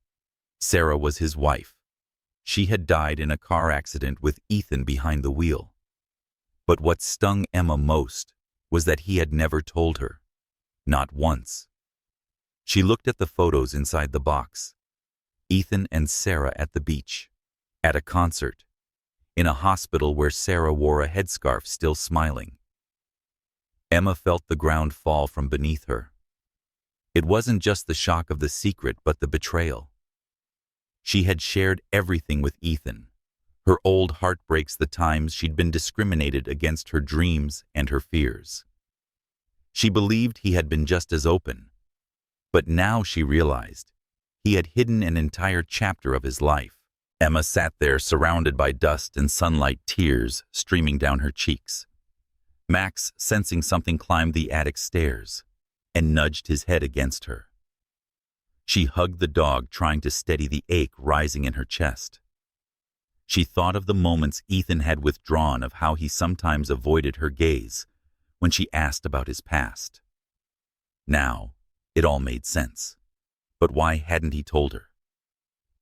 Sarah was his wife. She had died in a car accident with Ethan behind the wheel. But what stung Emma most was that he had never told her. Not once. She looked at the photos inside the box. Ethan and Sarah at the beach, at a concert, in a hospital where Sarah wore a headscarf, still smiling. Emma felt the ground fall from beneath her. It wasn't just the shock of the secret, but the betrayal. She had shared everything with Ethan, her old heartbreaks, the times she'd been discriminated against, her dreams and her fears. She believed he had been just as open, but now she realized he had hidden an entire chapter of his life. Emma sat there, surrounded by dust and sunlight, tears streaming down her cheeks. Max, sensing something, climbed the attic stairs. and nudged his head against her. She hugged the dog, trying to steady the ache rising in her chest. She thought of the moments Ethan had withdrawn, of how he sometimes avoided her gaze when she asked about his past. Now, it all made sense. But why hadn't he told her?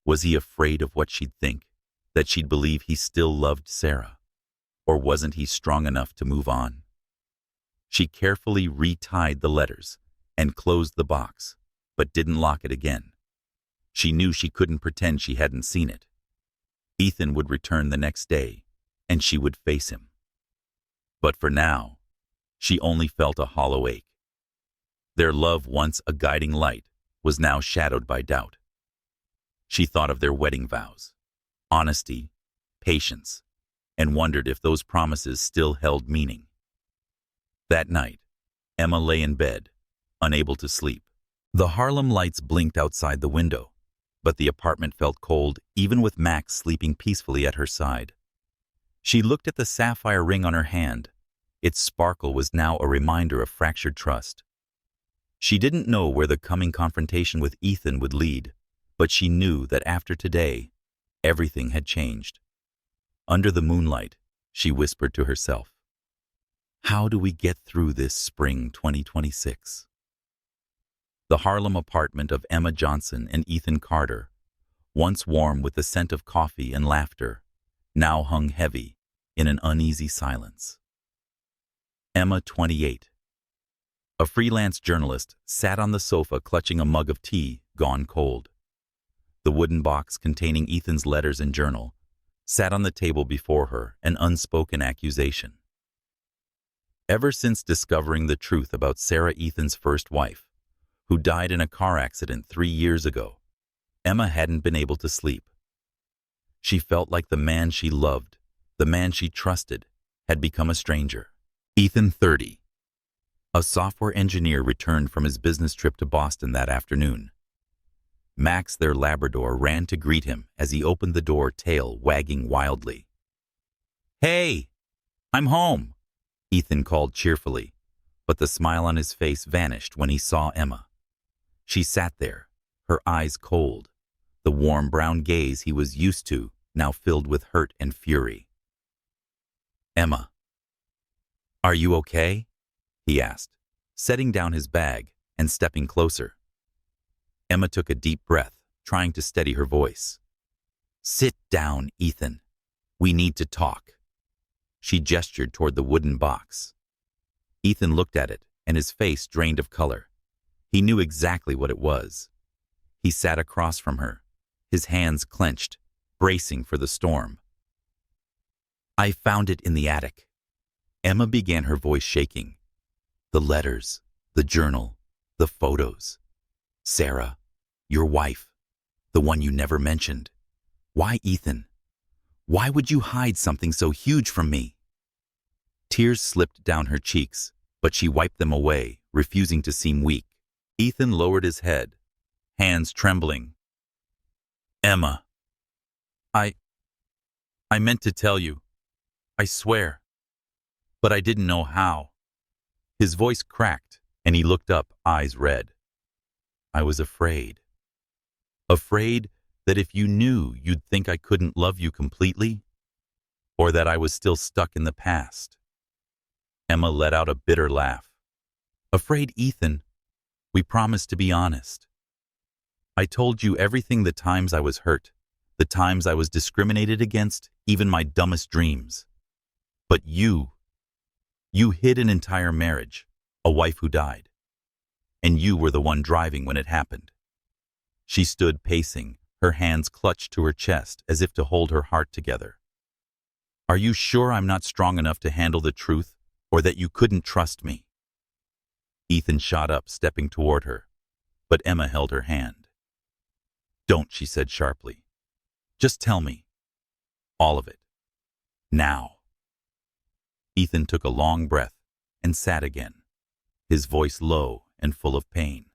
Was he afraid of what she'd think, that she'd believe he still loved Sarah? Or wasn't he strong enough to move on? She carefully retied the letters and closed the box, but didn't lock it again. She knew she couldn't pretend she hadn't seen it. Ethan would return the next day, and she would face him. But for now, she only felt a hollow ache. Their love, once a guiding light, was now shadowed by doubt. She thought of their wedding vows, honesty, patience, and wondered if those promises still held meaning. That night, Emma lay in bed, unable to sleep. The Harlem lights blinked outside the window, but the apartment felt cold even with Max sleeping peacefully at her side. She looked at the sapphire ring on her hand. Its sparkle was now a reminder of fractured trust. She didn't know where the coming confrontation with Ethan would lead, but she knew that after today, everything had changed. Under the moonlight, she whispered to herself, "How do we get through this spring 2026? The Harlem apartment of Emma Johnson and Ethan Carter, once warm with the scent of coffee and laughter, now hung heavy in an uneasy silence. Emma, 28. A freelance journalist, sat on the sofa clutching a mug of tea gone cold. The wooden box containing Ethan's letters and journal sat on the table before her, an unspoken accusation. Ever since discovering the truth about Sarah, Ethan's first wife, who died in a car accident 3 years ago, Emma hadn't been able to sleep. She felt like the man she loved, the man she trusted, had become a stranger. Ethan, 30. A software engineer returned from his business trip to Boston that afternoon. Max, their Labrador, ran to greet him as he opened the door, tail wagging wildly. "Hey, I'm home," Ethan called cheerfully, but the smile on his face vanished when he saw Emma. She sat there, her eyes cold, the warm brown gaze he was used to now filled with hurt and fury. "Emma, are you okay?" he asked, setting down his bag and stepping closer. Emma took a deep breath, trying to steady her voice. "Sit down, Ethan. We need to talk." She gestured toward the wooden box. Ethan looked at it, and his face drained of color. He knew exactly what it was. He sat across from her, his hands clenched, bracing for the storm. "I found it in the attic." Emma began, her voice shaking. "The letters, the journal, the photos. Sarah, your wife, the one you never mentioned. Why, Ethan? Why would you hide something so huge from me?" Tears slipped down her cheeks, but she wiped them away, refusing to seem weak. Ethan lowered his head, hands trembling. "Emma, I meant to tell you. I swear. But I didn't know how." His voice cracked, and he looked up, eyes red. "I was afraid. Afraid that if you knew, you'd think I couldn't love you completely, or that I was still stuck in the past." Emma let out a bitter laugh. "Afraid, Ethan? We promised to be honest. I told you everything, the times I was hurt, the times I was discriminated against, even my dumbest dreams. But you hid an entire marriage, a wife who died. And you were the one driving when it happened." She stood pacing, her hands clutched to her chest as if to hold her heart together. "Are you sure I'm not strong enough to handle the truth, or that you couldn't trust me?" Ethan shot up, stepping toward her, but Emma held her hand. "Don't," she said sharply. "Just tell me. All of it. Now." Ethan took a long breath and sat again, his voice low and full of pain.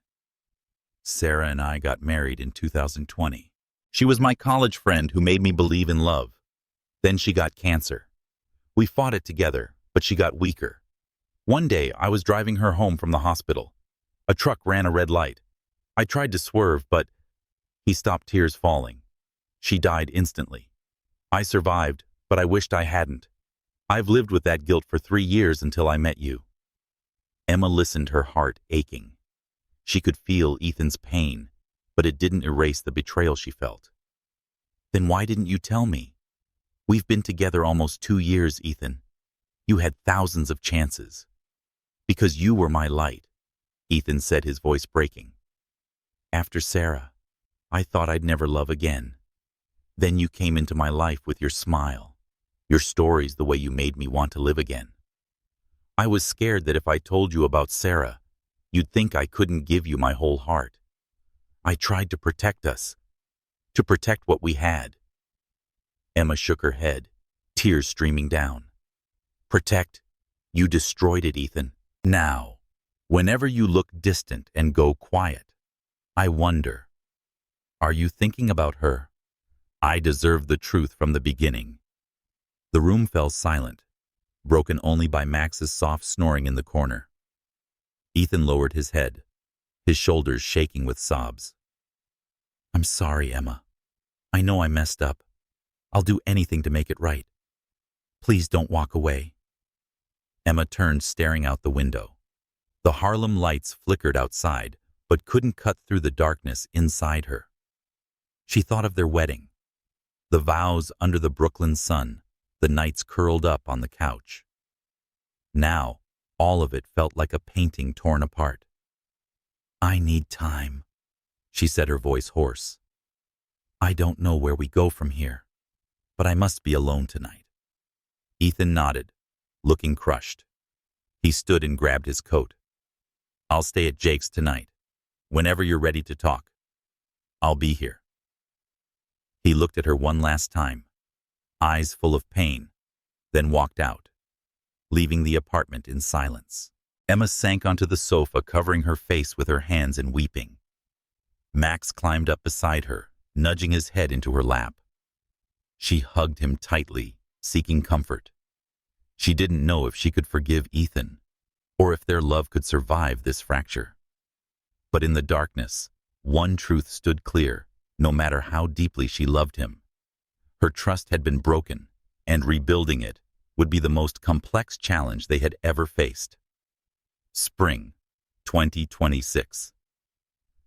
"Sarah and I got married in 2020. She was my college friend who made me believe in love. Then she got cancer. We fought it together, but she got weaker. One day, I was driving her home from the hospital. A truck ran a red light. I tried to swerve, but he stopped, tears falling. She died instantly. I survived, but I wished I hadn't. I've lived with that guilt for 3 years until I met you. Emma listened, her heart aching. She could feel Ethan's pain, but it didn't erase the betrayal she felt. Then why didn't you tell me? We've been together almost 2 years, Ethan. You had thousands of chances. Because you were my light, Ethan said, his voice breaking. After Sarah, I thought I'd never love again. Then you came into my life with your smile, your stories, the way you made me want to live again. I was scared that if I told you about Sarah, you'd think I couldn't give you my whole heart. I tried to protect us, to protect what we had. Emma shook her head, tears streaming down. Protect? You destroyed it, Ethan. Now, whenever you look distant and go quiet, I wonder, are you thinking about her? I deserved the truth from the beginning. The room fell silent, broken only by Max's soft snoring in the corner. Ethan lowered his head, his shoulders shaking with sobs. I'm sorry, Emma. I know I messed up. I'll do anything to make it right. Please don't walk away. Emma turned, staring out the window. The Harlem lights flickered outside, but couldn't cut through the darkness inside her. She thought of their wedding, the vows under the Brooklyn sun, the nights curled up on the couch. Now, all of it felt like a painting torn apart. I need time, she said, her voice hoarse. I don't know where we go from here, but I must be alone tonight. Ethan nodded, looking crushed. He stood and grabbed his coat. I'll stay at Jake's tonight. Whenever you're ready to talk, I'll be here. He looked at her one last time, eyes full of pain, then walked out, leaving the apartment in silence. Emma sank onto the sofa, covering her face with her hands and weeping. Max climbed up beside her, nudging his head into her lap. She hugged him tightly, seeking comfort. She didn't know if she could forgive Ethan, or if their love could survive this fracture. But in the darkness, one truth stood clear, no matter how deeply she loved him. Her trust had been broken, and rebuilding it would be the most complex challenge they had ever faced. Spring, 2026.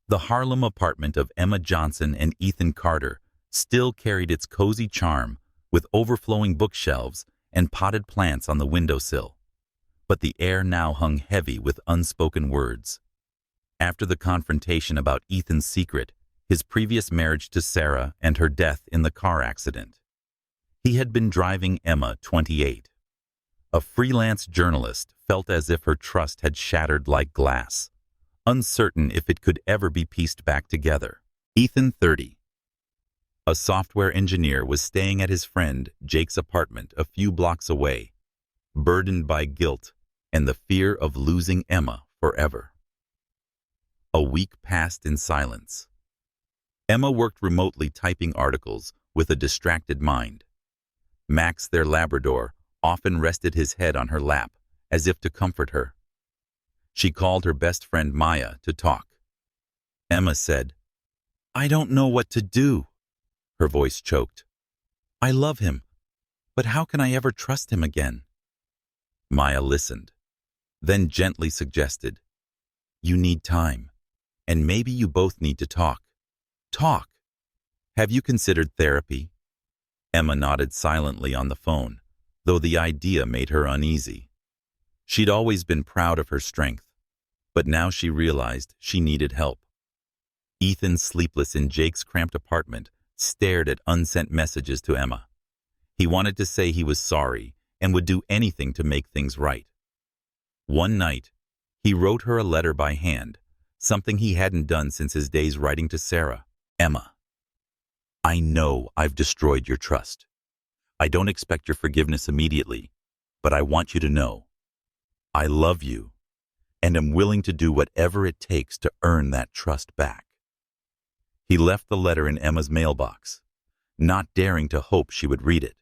The Harlem apartment of Emma Johnson and Ethan Carter still carried its cozy charm, with overflowing bookshelves and potted plants on the windowsill. But the air now hung heavy with unspoken words. After the confrontation about Ethan's secret, his previous marriage to Sarah, and her death in the car accident, he had been driving Emma, 28. A freelance journalist, felt as if her trust had shattered like glass, uncertain if it could ever be pieced back together. Ethan, 30. A software engineer, was staying at his friend Jake's apartment a few blocks away, burdened by guilt and the fear of losing Emma forever. A week passed in silence. Emma worked remotely, typing articles with a distracted mind. Max, their Labrador, often rested his head on her lap, as if to comfort her. She called her best friend Maya to talk. Emma said, I don't know what to do. Her voice choked. I love him, but how can I ever trust him again? Maya listened, then gently suggested, you need time, and maybe you both need to talk. Talk. Have you considered therapy? Emma nodded silently on the phone, though the idea made her uneasy. She'd always been proud of her strength, but now she realized she needed help. Ethan, sleepless in Jake's cramped apartment, stared at unsent messages to Emma. He wanted to say he was sorry and would do anything to make things right. One night, he wrote her a letter by hand, something he hadn't done since his days writing to Sarah. Emma, I know I've destroyed your trust. I don't expect your forgiveness immediately, but I want you to know I love you and am willing to do whatever it takes to earn that trust back. He left the letter in Emma's mailbox, not daring to hope she would read it.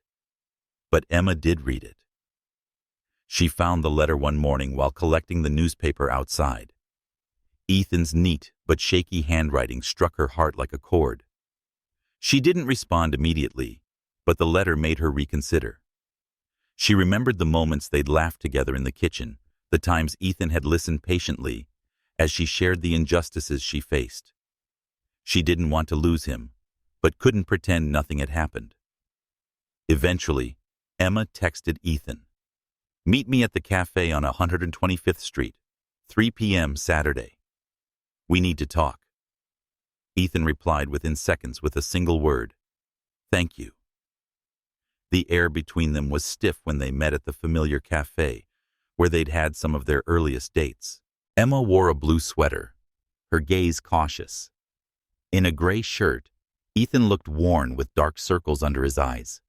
But Emma did read it. She found the letter one morning while collecting the newspaper outside. Ethan's neat but shaky handwriting struck her heart like a chord. She didn't respond immediately, but the letter made her reconsider. She remembered the moments they'd laughed together in the kitchen, the times Ethan had listened patiently as she shared the injustices she faced. She didn't want to lose him, but couldn't pretend nothing had happened. Eventually, Emma texted Ethan, "Meet me at the cafe on 125th Street, 3 p.m. Saturday. We need to talk." Ethan replied within seconds with a single word, "Thank you." The air between them was stiff when they met at the familiar cafe, where they'd had some of their earliest dates. Emma wore a blue sweater, her gaze cautious. In a gray shirt, Ethan looked worn with dark circles under his eyes.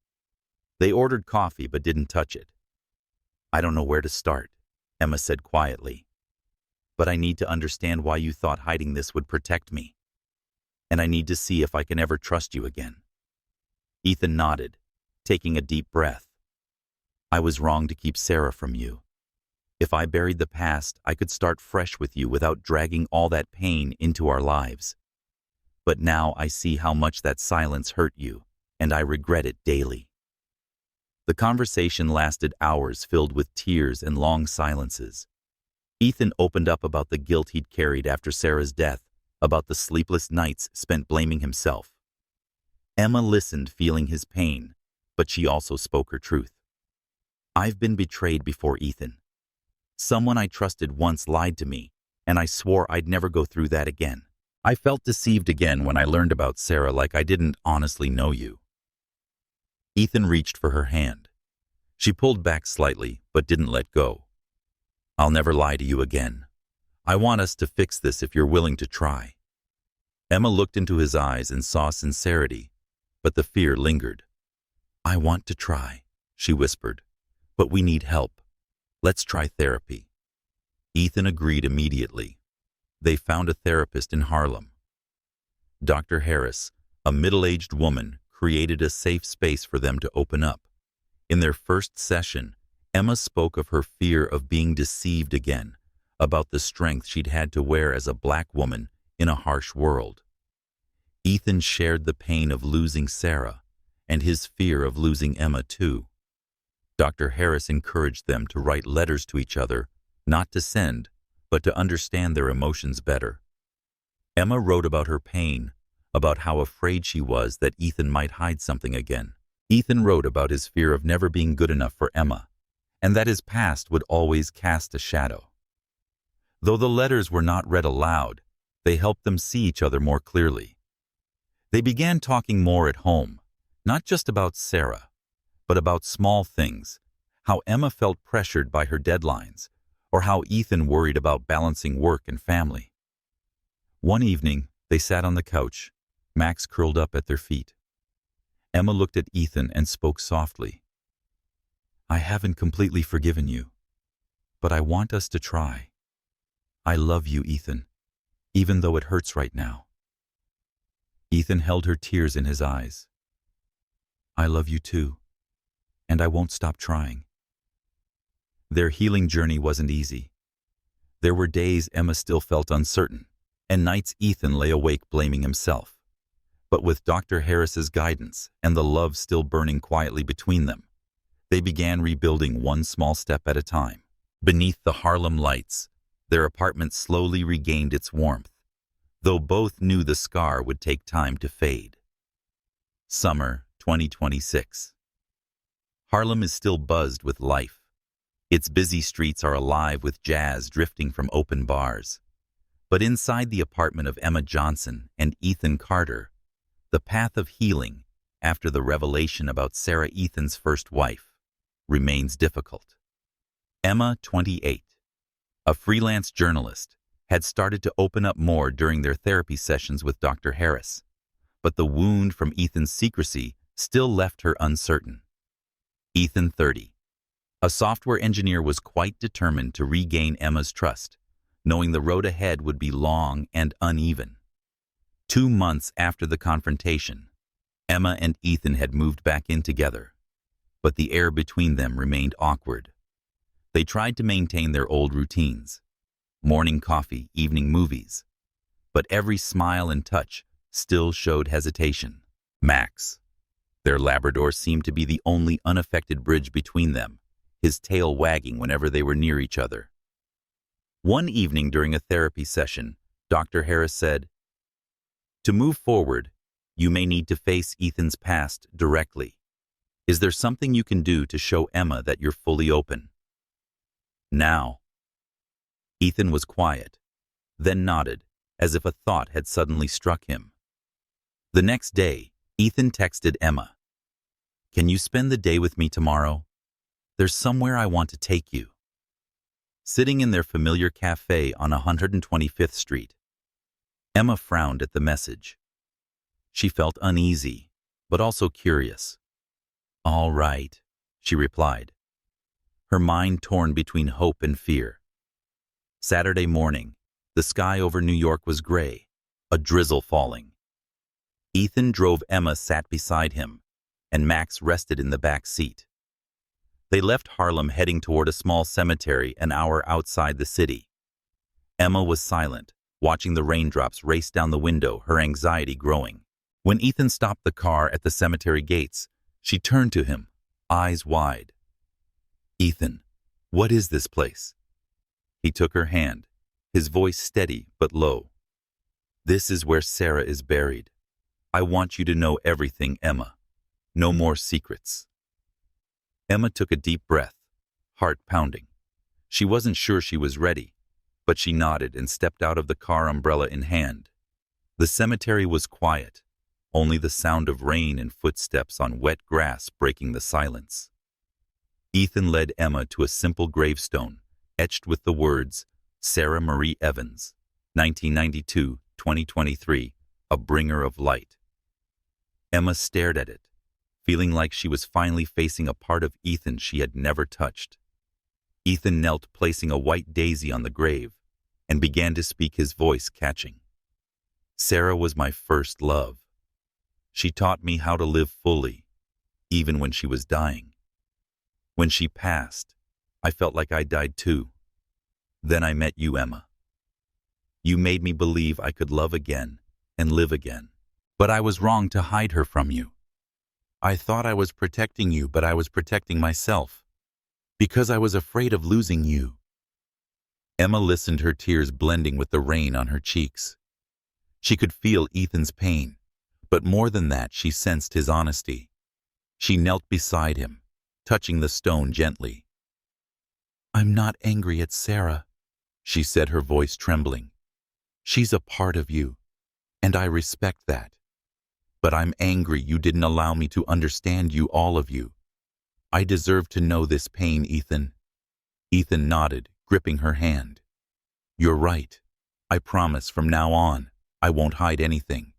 They ordered coffee but didn't touch it. "I don't know where to start," Emma said quietly. "But I need to understand why you thought hiding this would protect me. And I need to see if I can ever trust you again." Ethan nodded, taking a deep breath. "I was wrong to keep Sarah from you. If I buried the past, I could start fresh with you without dragging all that pain into our lives. But now I see how much that silence hurt you, and I regret it daily." The conversation lasted hours filled with tears and long silences. Ethan opened up about the guilt he'd carried after Sarah's death, about the sleepless nights spent blaming himself. Emma listened, feeling his pain, but she also spoke her truth. "I've been betrayed before, Ethan. Someone I trusted once lied to me, and I swore I'd never go through that again. I felt deceived again when I learned about Sarah, like I didn't honestly know you." Ethan reached for her hand. She pulled back slightly, but didn't let go. "I'll never lie to you again. I want us to fix this if you're willing to try." Emma looked into his eyes and saw sincerity, but the fear lingered. "I want to try," she whispered, "but we need help. Let's try therapy." Ethan agreed immediately. They found a therapist in Harlem. Dr. Harris, a middle-aged woman, created a safe space for them to open up. In their first session, Emma spoke of her fear of being deceived again, about the strength she'd had to wear as a black woman in a harsh world. Ethan shared the pain of losing Sarah and his fear of losing Emma too. Dr. Harris encouraged them to write letters to each other, not to send, but to understand their emotions better. Emma wrote about her pain, about how afraid she was that Ethan might hide something again. Ethan wrote about his fear of never being good enough for Emma, and that his past would always cast a shadow. Though the letters were not read aloud, they helped them see each other more clearly. They began talking more at home, not just about Sarah, but about small things, how Emma felt pressured by her deadlines, or how Ethan worried about balancing work and family. One evening, they sat on the couch, Max curled up at their feet. Emma looked at Ethan and spoke softly. "I haven't completely forgiven you, but I want us to try. I love you, Ethan, even though it hurts right now." Ethan held her tears in his eyes. "I love you too, and I won't stop trying." Their healing journey wasn't easy. There were days Emma still felt uncertain, and nights Ethan lay awake blaming himself. But with Dr. Harris's guidance and the love still burning quietly between them, they began rebuilding one small step at a time. Beneath the Harlem lights, their apartment slowly regained its warmth, though both knew the scar would take time to fade. Summer 2026. Harlem is still buzzed with life. Its busy streets are alive with jazz drifting from open bars. But inside the apartment of Emma Johnson and Ethan Carter, the path of healing, after the revelation about Sarah, Ethan's first wife, remains difficult. Emma, 28, a freelance journalist, had started to open up more during their therapy sessions with Dr. Harris, but the wound from Ethan's secrecy still left her uncertain. Ethan, 30, a software engineer, was quite determined to regain Emma's trust, knowing the road ahead would be long and uneven. 2 months after the confrontation, Emma and Ethan had moved back in together, but the air between them remained awkward. They tried to maintain their old routines: morning coffee, evening movies. But every smile and touch still showed hesitation. Max, their Labrador, seemed to be the only unaffected bridge between them, his tail wagging whenever they were near each other. One evening during a therapy session, Dr. Harris said, "To move forward, you may need to face Ethan's past directly. Is there something you can do to show Emma that you're fully open?" "Now." Ethan was quiet, then nodded, as if a thought had suddenly struck him. The next day, Ethan texted Emma, "Can you spend the day with me tomorrow? There's somewhere I want to take you." Sitting in their familiar cafe on 125th Street, Emma frowned at the message. She felt uneasy, but also curious. "All right," she replied, her mind torn between hope and fear. Saturday morning, the sky over New York was gray, a drizzle falling. Ethan drove. Emma sat beside him, and Max rested in the back seat. They left Harlem heading toward a small cemetery an hour outside the city. Emma was silent, watching the raindrops race down the window, her anxiety growing. When Ethan stopped the car at the cemetery gates, she turned to him, eyes wide. "Ethan, what is this place?" He took her hand, his voice steady but low. "This is where Sarah is buried. I want you to know everything, Emma. No more secrets." Emma took a deep breath, heart pounding. She wasn't sure she was ready, but she nodded and stepped out of the car, umbrella in hand. The cemetery was quiet, only the sound of rain and footsteps on wet grass breaking the silence. Ethan led Emma to a simple gravestone, etched with the words, "Sarah Marie Evans, 1992-2023, a bringer of light." Emma stared at it, feeling like she was finally facing a part of Ethan she had never touched. Ethan knelt, placing a white daisy on the grave, and began to speak, his voice catching. "Sarah was my first love. She taught me how to live fully, even when she was dying. When she passed, I felt like I died too. Then I met you, Emma. You made me believe I could love again and live again. But I was wrong to hide her from you. I thought I was protecting you, but I was protecting myself, because I was afraid of losing you." Emma listened, her tears blending with the rain on her cheeks. She could feel Ethan's pain, but more than that, she sensed his honesty. She knelt beside him, touching the stone gently. "I'm not angry at Sarah," she said, her voice trembling. "She's a part of you, and I respect that. But I'm angry you didn't allow me to understand you, all of you. I deserve to know this pain, Ethan." Ethan nodded, gripping her hand. "You're right. I promise from now on, I won't hide anything.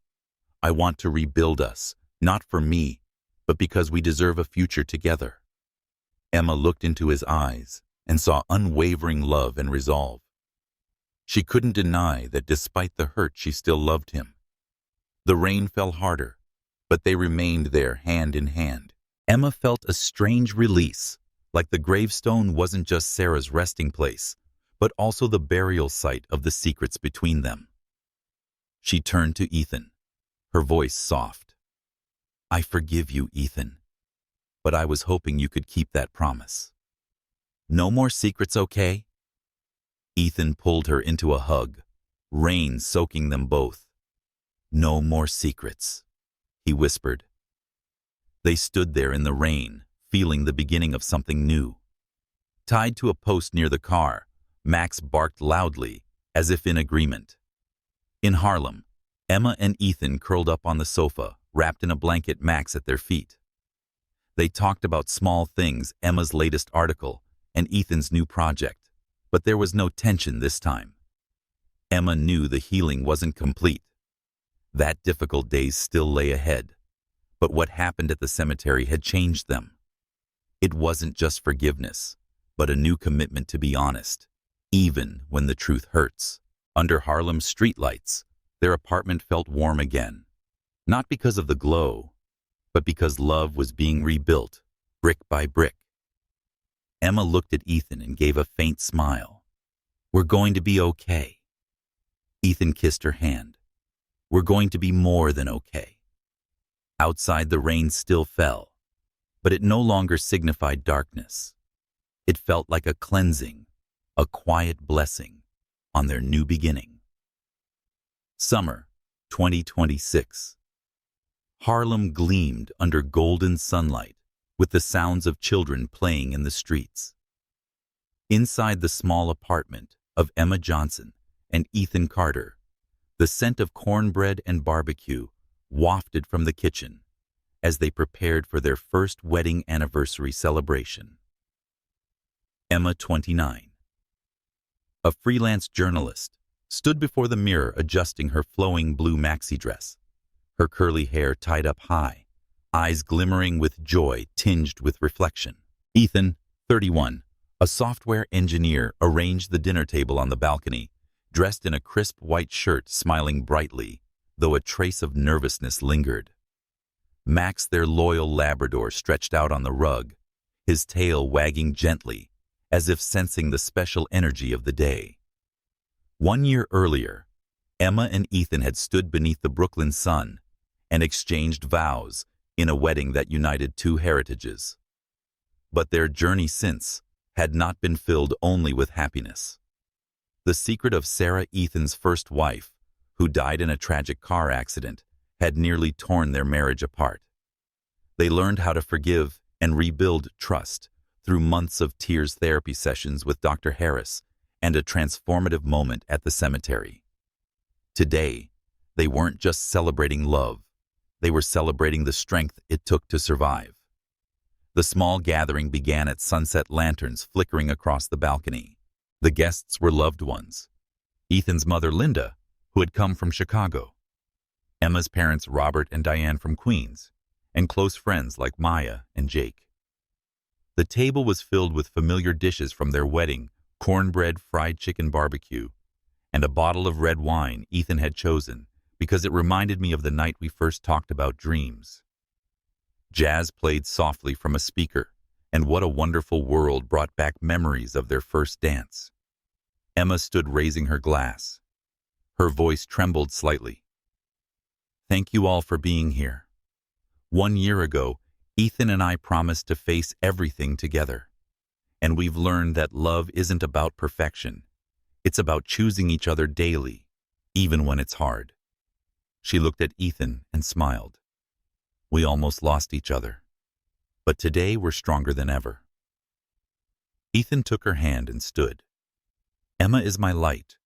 I want to rebuild us, not for me, but because we deserve a future together." Emma looked into his eyes and saw unwavering love and resolve. She couldn't deny that despite the hurt, she still loved him. The rain fell harder, but they remained there hand in hand. Emma felt a strange release, like the gravestone wasn't just Sarah's resting place, but also the burial site of the secrets between them. She turned to Ethan, her voice soft. "I forgive you, Ethan, but I was hoping you could keep that promise. No more secrets, okay?" Ethan pulled her into a hug, rain soaking them both. "No more secrets," he whispered. They stood there in the rain, feeling the beginning of something new. Tied to a post near the car, Max barked loudly, as if in agreement. In Harlem, Emma and Ethan curled up on the sofa, wrapped in a blanket, Max at their feet. They talked about small things, Emma's latest article, and Ethan's new project, but there was no tension this time. Emma knew the healing wasn't complete. That difficult days still lay ahead, but what happened at the cemetery had changed them. It wasn't just forgiveness, but a new commitment to be honest, even when the truth hurts. Under Harlem's streetlights, their apartment felt warm again, not because of the glow, but because love was being rebuilt, brick by brick. Emma looked at Ethan and gave a faint smile. We're going to be okay. Ethan kissed her hand. We're going to be more than okay. Outside the rain still fell, but it no longer signified darkness. It felt like a cleansing, a quiet blessing on their new beginning. Summer 2026. Harlem gleamed under golden sunlight with the sounds of children playing in the streets. Inside the small apartment of Emma Johnson and Ethan Carter, the scent of cornbread and barbecue wafted from the kitchen as they prepared for their first wedding anniversary celebration. Emma, 29. A freelance journalist, stood before the mirror adjusting her flowing blue maxi dress, her curly hair tied up high, eyes glimmering with joy tinged with reflection. Ethan, 31, a software engineer, arranged the dinner table on the balcony, dressed in a crisp white shirt, smiling brightly, though a trace of nervousness lingered. Max, their loyal Labrador, stretched out on the rug, his tail wagging gently, as if sensing the special energy of the day. 1 year earlier, Emma and Ethan had stood beneath the Brooklyn sun and exchanged vows in a wedding that united two heritages. But their journey since had not been filled only with happiness. The secret of Sarah, Ethan's first wife, who died in a tragic car accident, had nearly torn their marriage apart. They learned how to forgive and rebuild trust through months of tears therapy sessions with Dr. Harris and a transformative moment at the cemetery. Today, they weren't just celebrating love, they were celebrating the strength it took to survive. The small gathering began at sunset lanterns flickering across the balcony. The guests were loved ones. Ethan's mother, Linda, who had come from Chicago. Emma's parents, Robert and Diane, from Queens, and close friends like Maya and Jake. The table was filled with familiar dishes from their wedding: cornbread, fried chicken, barbecue, and a bottle of red wine Ethan had chosen because it reminded me of the night we first talked about dreams. Jazz played softly from a speaker, and What a Wonderful World brought back memories of their first dance. Emma stood raising her glass. Her voice trembled slightly. Thank you all for being here. 1 year ago, Ethan and I promised to face everything together. And we've learned that love isn't about perfection. It's about choosing each other daily, even when it's hard. She looked at Ethan and smiled. We almost lost each other, but today we're stronger than ever. Ethan took her hand and stood. Emma is my light,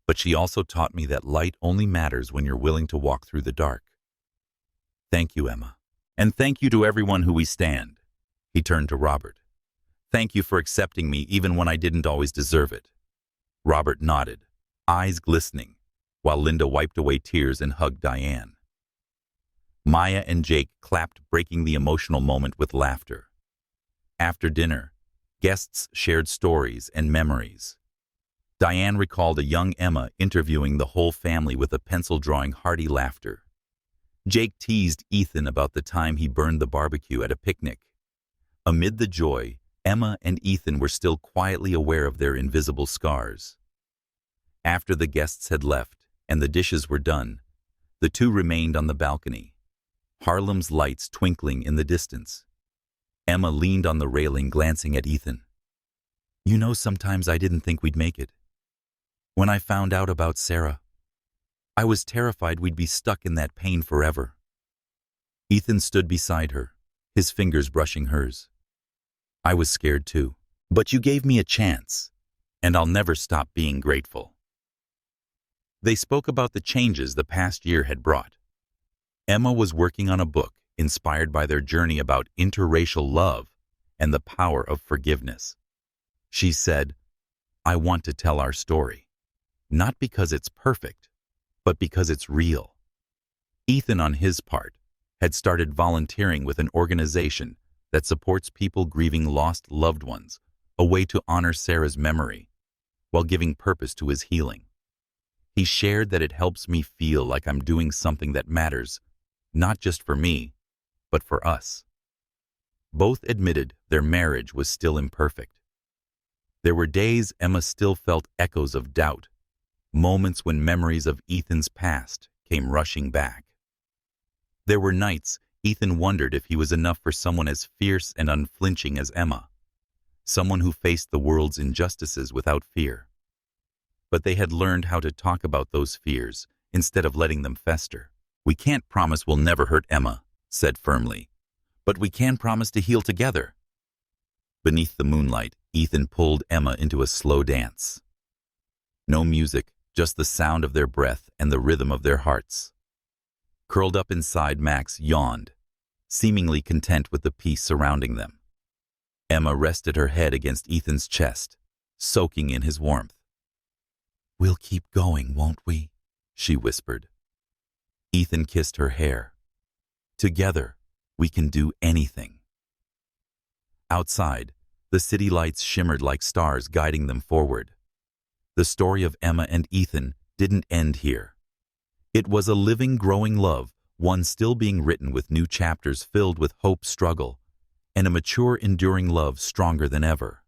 but she also taught me that light only matters when you're willing to walk through the dark. Thank you, Emma. And thank you to everyone who we stand. He turned to Robert. Thank you for accepting me even when I didn't always deserve it. Robert nodded, eyes glistening, while Linda wiped away tears and hugged Diane. Maya and Jake clapped, breaking the emotional moment with laughter. After dinner, guests shared stories and memories. Diane recalled a young Emma interviewing the whole family with a pencil drawing hearty laughter. Jake teased Ethan about the time he burned the barbecue at a picnic. Amid the joy, Emma and Ethan were still quietly aware of their invisible scars. After the guests had left and the dishes were done, the two remained on the balcony, Harlem's lights twinkling in the distance. Emma leaned on the railing, glancing at Ethan. You know, sometimes I didn't think we'd make it. When I found out about Sarah, I was terrified we'd be stuck in that pain forever. Ethan stood beside her, his fingers brushing hers. I was scared too, but you gave me a chance, and I'll never stop being grateful. They spoke about the changes the past year had brought. Emma was working on a book inspired by their journey about interracial love and the power of forgiveness. She said, I want to tell our story, not because it's perfect, but because it's real. Ethan, on his part, had started volunteering with an organization that supports people grieving lost loved ones, a way to honor Sarah's memory while giving purpose to his healing. He shared that it helps me feel like I'm doing something that matters, not just for me, but for us. Both admitted their marriage was still imperfect. There were days Emma still felt echoes of doubt, moments when memories of Ethan's past came rushing back. There were nights Ethan wondered if he was enough for someone as fierce and unflinching as Emma, someone who faced the world's injustices without fear. But they had learned how to talk about those fears instead of letting them fester. "We can't promise we'll never hurt Emma," said firmly, "but we can promise to heal together." Beneath the moonlight, Ethan pulled Emma into a slow dance. No music, just the sound of their breath and the rhythm of their hearts. Curled up inside, Max yawned, seemingly content with the peace surrounding them. Emma rested her head against Ethan's chest, soaking in his warmth. "We'll keep going, won't we?" she whispered. Ethan kissed her hair. "Together, we can do anything." Outside, the city lights shimmered like stars guiding them forward. The story of Emma and Ethan didn't end here. It was a living, growing love, one still being written with new chapters filled with hope, struggle, and a mature, enduring love stronger than ever.